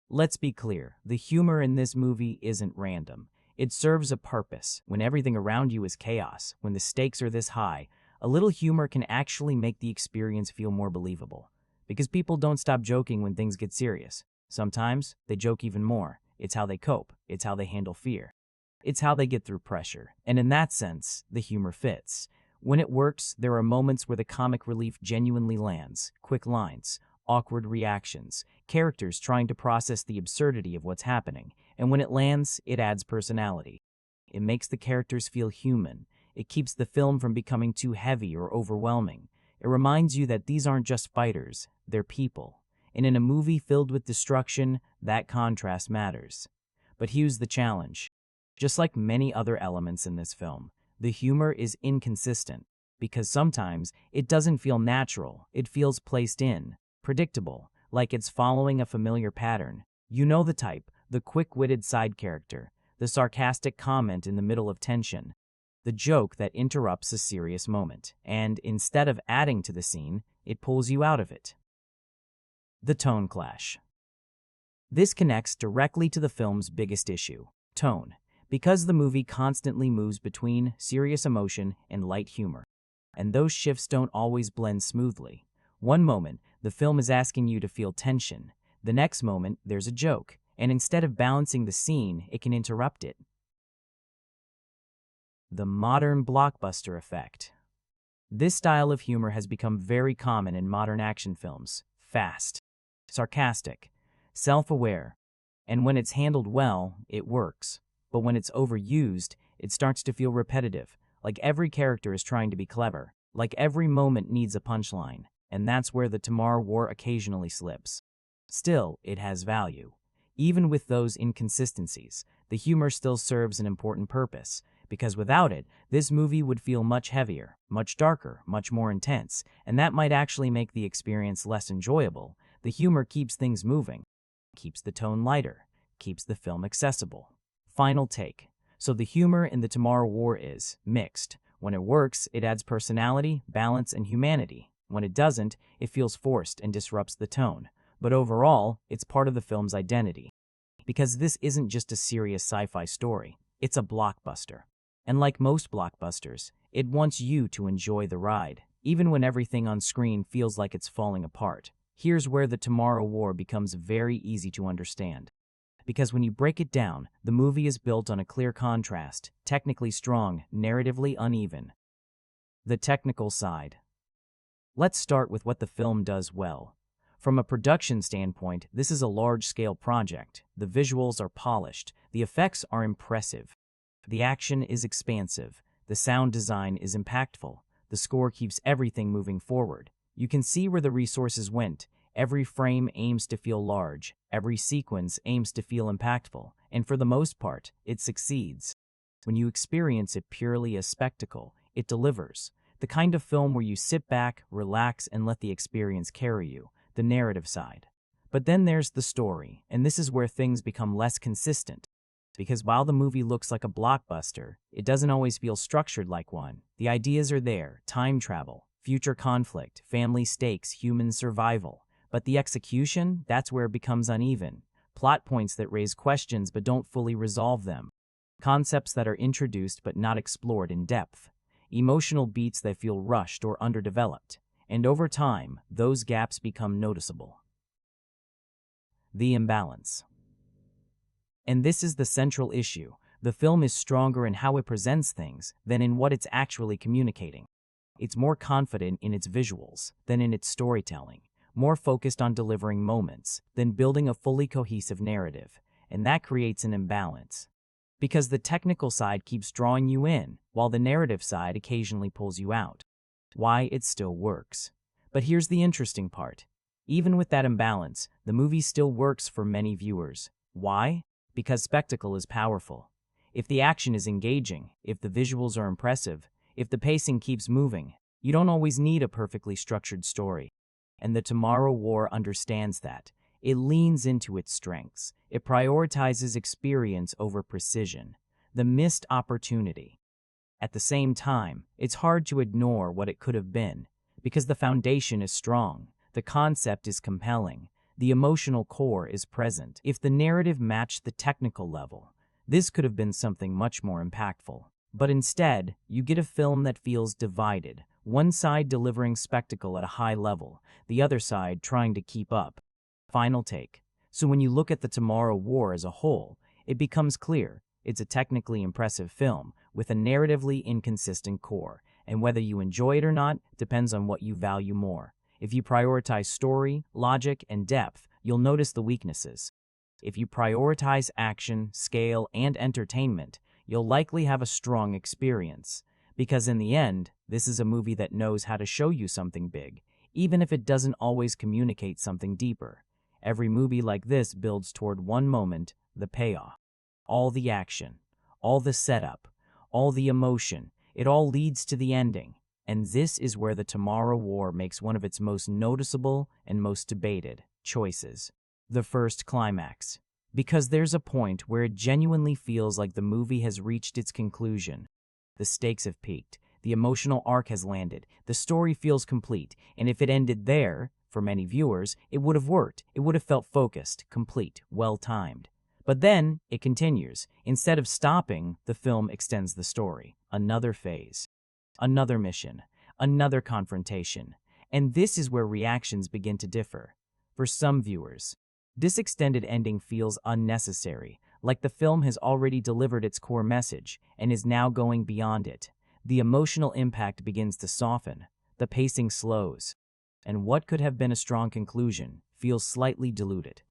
Let's be clear, the humor in this movie isn't random. It serves a purpose. When everything around you is chaos, when the stakes are this high, a little humor can actually make the experience feel more believable. Because people don't stop joking when things get serious. Sometimes, they joke even more. It's how they cope. It's how they handle fear. It's how they get through pressure. And in that sense, the humor fits. When it works, there are moments where the comic relief genuinely lands. Quick lines, awkward reactions, characters trying to process the absurdity of what's happening. And when it lands, it adds personality. It makes the characters feel human. It keeps the film from becoming too heavy or overwhelming. It reminds you that these aren't just fighters, they're people. And in a movie filled with destruction, that contrast matters. But here's the challenge. Just like many other elements in this film, the humor is inconsistent, because sometimes it doesn't feel natural, it feels placed in, predictable, like it's following a familiar pattern. You know the type, the quick-witted side character, the sarcastic comment in the middle of tension, the joke that interrupts a serious moment, and instead of adding to the scene, it pulls you out of it. The tone clash. This connects directly to the film's biggest issue, tone, because the movie constantly moves between serious emotion and light humor. And those shifts don't always blend smoothly. One moment, the film is asking you to feel tension. The next moment, there's a joke, and instead of balancing the scene, it can interrupt it. The modern blockbuster effect. This style of humor has become very common in modern action films. Fast, sarcastic, self-aware, and when it's handled well, it works. But when it's overused, it starts to feel repetitive, like every character is trying to be clever, like every moment needs a punchline, and that's where The Tomorrow War occasionally slips. Still, it has value. Even with those inconsistencies, the humor still serves an important purpose, because without it, this movie would feel much heavier, much darker, much more intense, and that might actually make the experience less enjoyable. The humor keeps things moving, keeps the tone lighter, keeps the film accessible. Final take. So the humor in The Tomorrow War is mixed. When it works, it adds personality, balance, and humanity. When it doesn't, it feels forced and disrupts the tone. But overall, it's part of the film's identity. Because this isn't just a serious sci-fi story, it's a blockbuster. And like most blockbusters, it wants you to enjoy the ride, even when everything on screen feels like it's falling apart. Here's where The Tomorrow War becomes very easy to understand. Because when you break it down, the movie is built on a clear contrast, technically strong, narratively uneven. The technical side. Let's start with what the film does well. From a production standpoint, this is a large-scale project. The visuals are polished, the effects are impressive, the action is expansive, the sound design is impactful, the score keeps everything moving forward. You can see where the resources went. Every frame aims to feel large, every sequence aims to feel impactful, and for the most part, it succeeds. When you experience it purely as spectacle, it delivers. The kind of film where you sit back, relax, and let the experience carry you, the narrative side. But then there's the story, and this is where things become less consistent. Because while the movie looks like a blockbuster, it doesn't always feel structured like one. The ideas are there: time travel, future conflict, family stakes, human survival. But the execution, that's where it becomes uneven. Plot points that raise questions but don't fully resolve them. Concepts that are introduced but not explored in depth. Emotional beats that feel rushed or underdeveloped. And over time, those gaps become noticeable. The imbalance. And this is the central issue. The film is stronger in how it presents things than in what it's actually communicating. It's more confident in its visuals than in its storytelling, more focused on delivering moments than building a fully cohesive narrative, and that creates an imbalance. Because the technical side keeps drawing you in, while the narrative side occasionally pulls you out. Why it still works. But here's the interesting part. Even with that imbalance, the movie still works for many viewers. Why? Because spectacle is powerful. If the action is engaging, if the visuals are impressive, if the pacing keeps moving, you don't always need a perfectly structured story. And The Tomorrow War understands that. It leans into its strengths. It prioritizes experience over precision, the missed opportunity. At the same time, it's hard to ignore what it could have been, because the foundation is strong, the concept is compelling, the emotional core is present. If the narrative matched the technical level, this could have been something much more impactful. But instead, you get a film that feels divided, one side delivering spectacle at a high level, the other side trying to keep up. Final take. So when you look at The Tomorrow War as a whole, it becomes clear it's a technically impressive film with a narratively inconsistent core, and whether you enjoy it or not depends on what you value more. If you prioritize story, logic, and depth, you'll notice the weaknesses. If you prioritize action, scale, and entertainment, you'll likely have a strong experience. Because in the end, this is a movie that knows how to show you something big, even if it doesn't always communicate something deeper. Every movie like this builds toward one moment, the payoff. All the action, all the setup, all the emotion, it all leads to the ending. And this is where The Tomorrow War makes one of its most noticeable and most debated choices. The first climax. Because there's a point where it genuinely feels like the movie has reached its conclusion. The stakes have peaked, the emotional arc has landed, the story feels complete, and if it ended there, for many viewers, it would have worked. It would have felt focused, complete, well-timed. But then, it continues. Instead of stopping, the film extends the story. Another phase. Another mission. Another confrontation. And this is where reactions begin to differ. For some viewers, this extended ending feels unnecessary, like the film has already delivered its core message and is now going beyond it. The emotional impact begins to soften. The pacing slows. And what could have been a strong conclusion feels slightly diluted.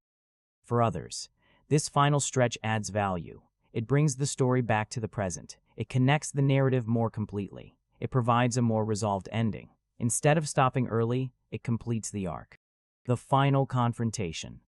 For others, this final stretch adds value. It brings the story back to the present. It connects the narrative more completely. It provides a more resolved ending. Instead of stopping early, it completes the arc. The final confrontation.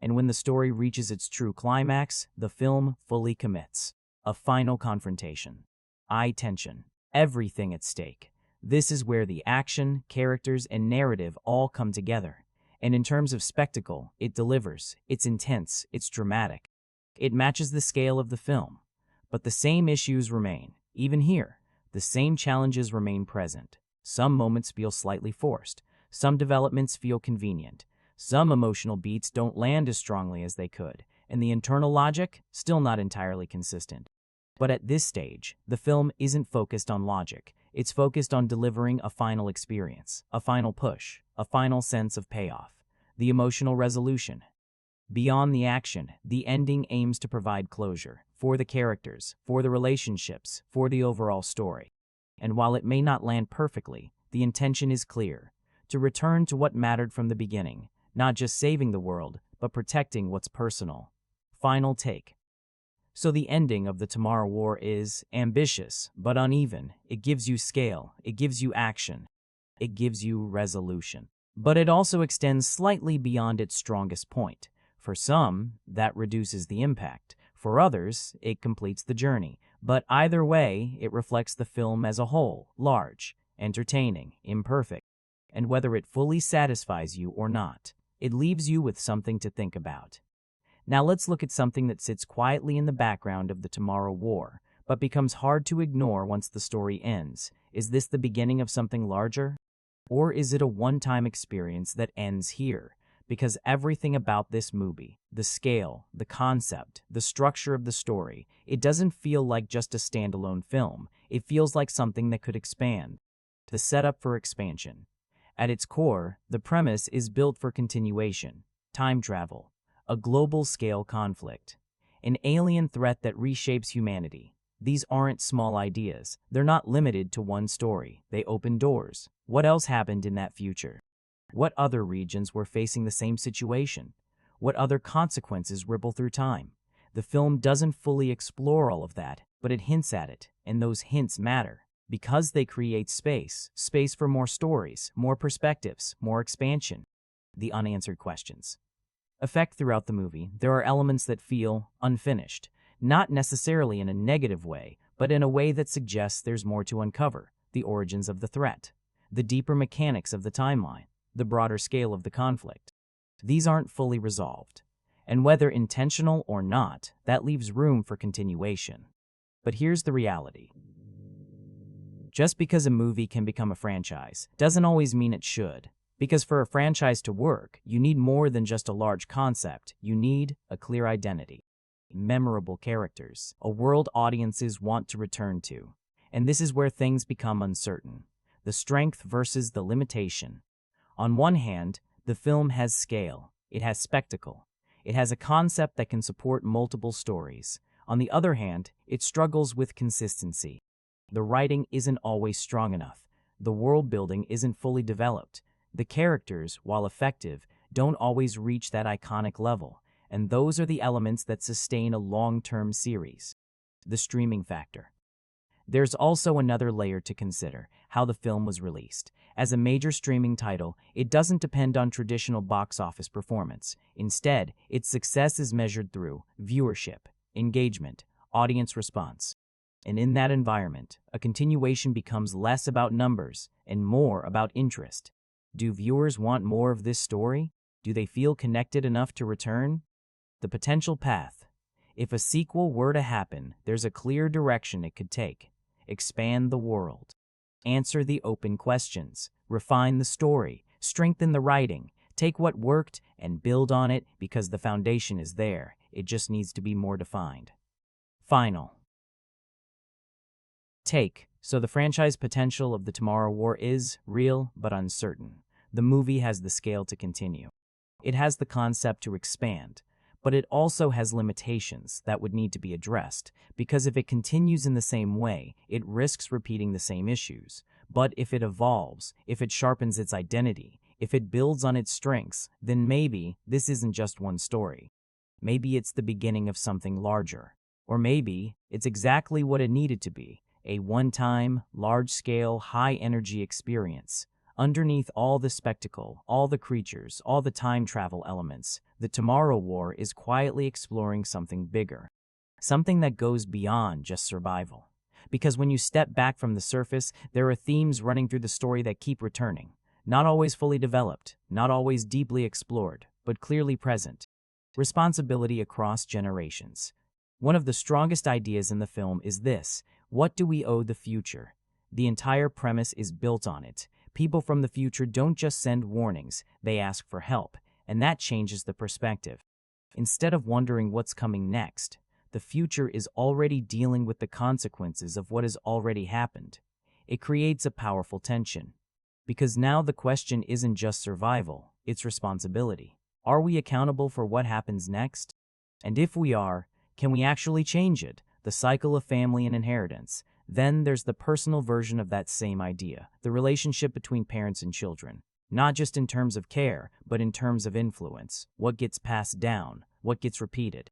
And when the story reaches its true climax, the film fully commits. A final confrontation. Eye tension. Everything at stake. This is where the action, characters, and narrative all come together. And in terms of spectacle, it delivers. It's intense. It's dramatic. It matches the scale of the film. But the same issues remain. Even here, the same challenges remain present. Some moments feel slightly forced. Some developments feel convenient. Some emotional beats don't land as strongly as they could. And the internal logic, still not entirely consistent. But at this stage, the film isn't focused on logic. It's focused on delivering a final experience, a final push, a final sense of payoff, the emotional resolution. Beyond the action, the ending aims to provide closure for the characters, for the relationships, for the overall story. And while it may not land perfectly, the intention is clear: to return to what mattered from the beginning, not just saving the world, but protecting what's personal. Final take. So the ending of the Tomorrow War is ambitious, but uneven. It gives you scale, it gives you action, it gives you resolution. But it also extends slightly beyond its strongest point. For some, that reduces the impact. For others, it completes the journey. But either way, it reflects the film as a whole, large, entertaining, imperfect. And whether it fully satisfies you or not, it leaves you with something to think about. Now let's look at something that sits quietly in the background of the Tomorrow War, but becomes hard to ignore once the story ends. Is this the beginning of something larger? Or is it a one-time experience that ends here? Because everything about this movie, the scale, the concept, the structure of the story, it doesn't feel like just a standalone film. It feels like something that could expand. The setup for expansion. At its core, the premise is built for continuation, time travel, a global-scale conflict, an alien threat that reshapes humanity. These aren't small ideas. They're not limited to one story. They open doors. What else happened in that future? What other regions were facing the same situation? What other consequences ripple through time? The film doesn't fully explore all of that, but it hints at it, and those hints matter because they create space for more stories, more perspectives, more expansion. The unanswered questions. Effect throughout the movie, there are elements that feel unfinished, not necessarily in a negative way, but in a way that suggests there's more to uncover: the origins of the threat, the deeper mechanics of the timeline, the broader scale of the conflict. These aren't fully resolved, and whether intentional or not, that leaves room for continuation. But here's the reality. Just because a movie can become a franchise doesn't always mean it should. Because for a franchise to work, you need more than just a large concept. You need a clear identity, memorable characters, a world audiences want to return to. And this is where things become uncertain. The strength versus the limitation. On one hand, the film has scale, it has spectacle, it has a concept that can support multiple stories. On the other hand, it struggles with consistency. The writing isn't always strong enough. The world building isn't fully developed. The characters, while effective, don't always reach that iconic level, and those are the elements that sustain a long-term series. The streaming factor. There's also another layer to consider: how the film was released. As a major streaming title, it doesn't depend on traditional box office performance. Instead, its success is measured through viewership, engagement, audience response. And in that environment, a continuation becomes less about numbers and more about interest. Do viewers want more of this story? Do they feel connected enough to return? The potential path. If a sequel were to happen, there's a clear direction it could take. Expand the world. Answer the open questions. Refine the story. Strengthen the writing. Take what worked and build on it, because the foundation is there. It just needs to be more defined. Final take. So the franchise potential of the Tomorrow War is real but uncertain. The movie has the scale to continue. It has the concept to expand, but it also has limitations that would need to be addressed, because if it continues in the same way, it risks repeating the same issues. But if it evolves, if it sharpens its identity, if it builds on its strengths, then maybe this isn't just one story. Maybe it's the beginning of something larger. Or maybe it's exactly what it needed to be: a one-time, large-scale, high-energy experience. Underneath all the spectacle, all the creatures, all the time travel elements, the Tomorrow War is quietly exploring something bigger. Something that goes beyond just survival. Because when you step back from the surface, there are themes running through the story that keep returning. Not always fully developed, not always deeply explored, but clearly present. Responsibility across generations. One of the strongest ideas in the film is this: what do we owe the future? The entire premise is built on it. People from the future don't just send warnings, they ask for help, and that changes the perspective. Instead of wondering what's coming next, the future is already dealing with the consequences of what has already happened. It creates a powerful tension, because now the question isn't just survival, it's responsibility. Are we accountable for what happens next? And if we are, can we actually change it? The cycle of family and inheritance. Then there's the personal version of that same idea, the relationship between parents and children. Not just in terms of care, but in terms of influence. What gets passed down? What gets repeated?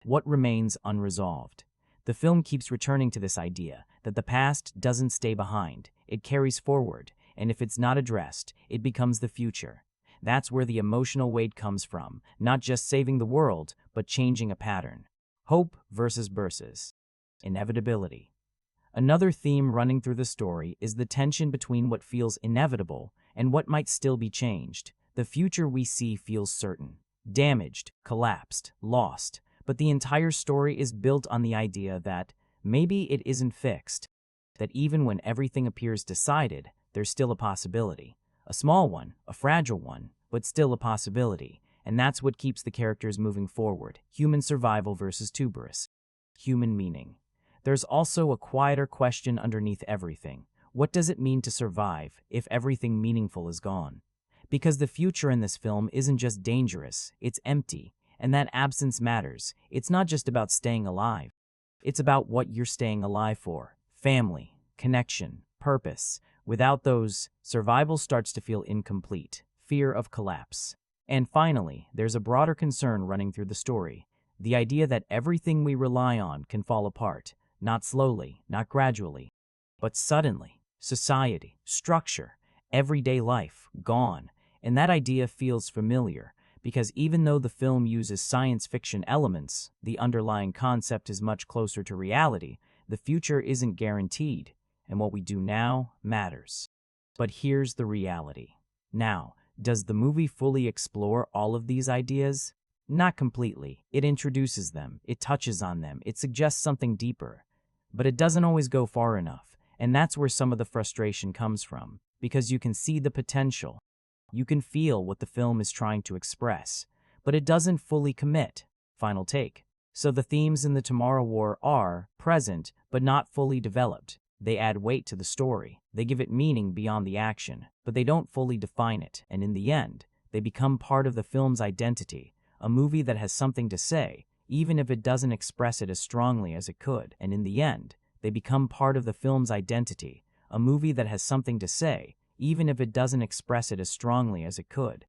What remains unresolved? The film keeps returning to this idea that the past doesn't stay behind, it carries forward, and if it's not addressed, it becomes the future. That's where the emotional weight comes from, not just saving the world, but changing a pattern. Hope versus inevitability. Another theme running through the story is the tension between what feels inevitable and what might still be changed. The future we see feels certain, damaged, collapsed, lost, but the entire story is built on the idea that maybe it isn't fixed, that even when everything appears decided, there's still a possibility. A small one, a fragile one, but still a possibility, and that's what keeps the characters moving forward. Human survival versus tuberous. Human meaning. There's also a quieter question underneath everything. What does it mean to survive if everything meaningful is gone? Because the future in this film isn't just dangerous, it's empty, and that absence matters. It's not just about staying alive. It's about what you're staying alive for. Family, connection, purpose. Without those, survival starts to feel incomplete. Fear of collapse. And finally, there's a broader concern running through the story. The idea that everything we rely on can fall apart. Not slowly, not gradually, but suddenly. Society, structure, everyday life, gone. And that idea feels familiar, because even though the film uses science fiction elements, the underlying concept is much closer to reality. The future isn't guaranteed, and what we do now matters. But here's the reality. Now, does the movie fully explore all of these ideas? Not completely. It introduces them, it touches on them, it suggests something deeper. But it doesn't always go far enough, and that's where some of the frustration comes from, because you can see the potential. You can feel what the film is trying to express, but it doesn't fully commit. Final take. So the themes in the Tomorrow War are present, but not fully developed. They add weight to the story, they give it meaning beyond the action, but they don't fully define it, and in the end, they become part of the film's identity, a movie that has something to say, even if it doesn't express it as strongly as it could. And in the end, they become part of the film's identity, a movie that has something to say, even if it doesn't express it as strongly as it could.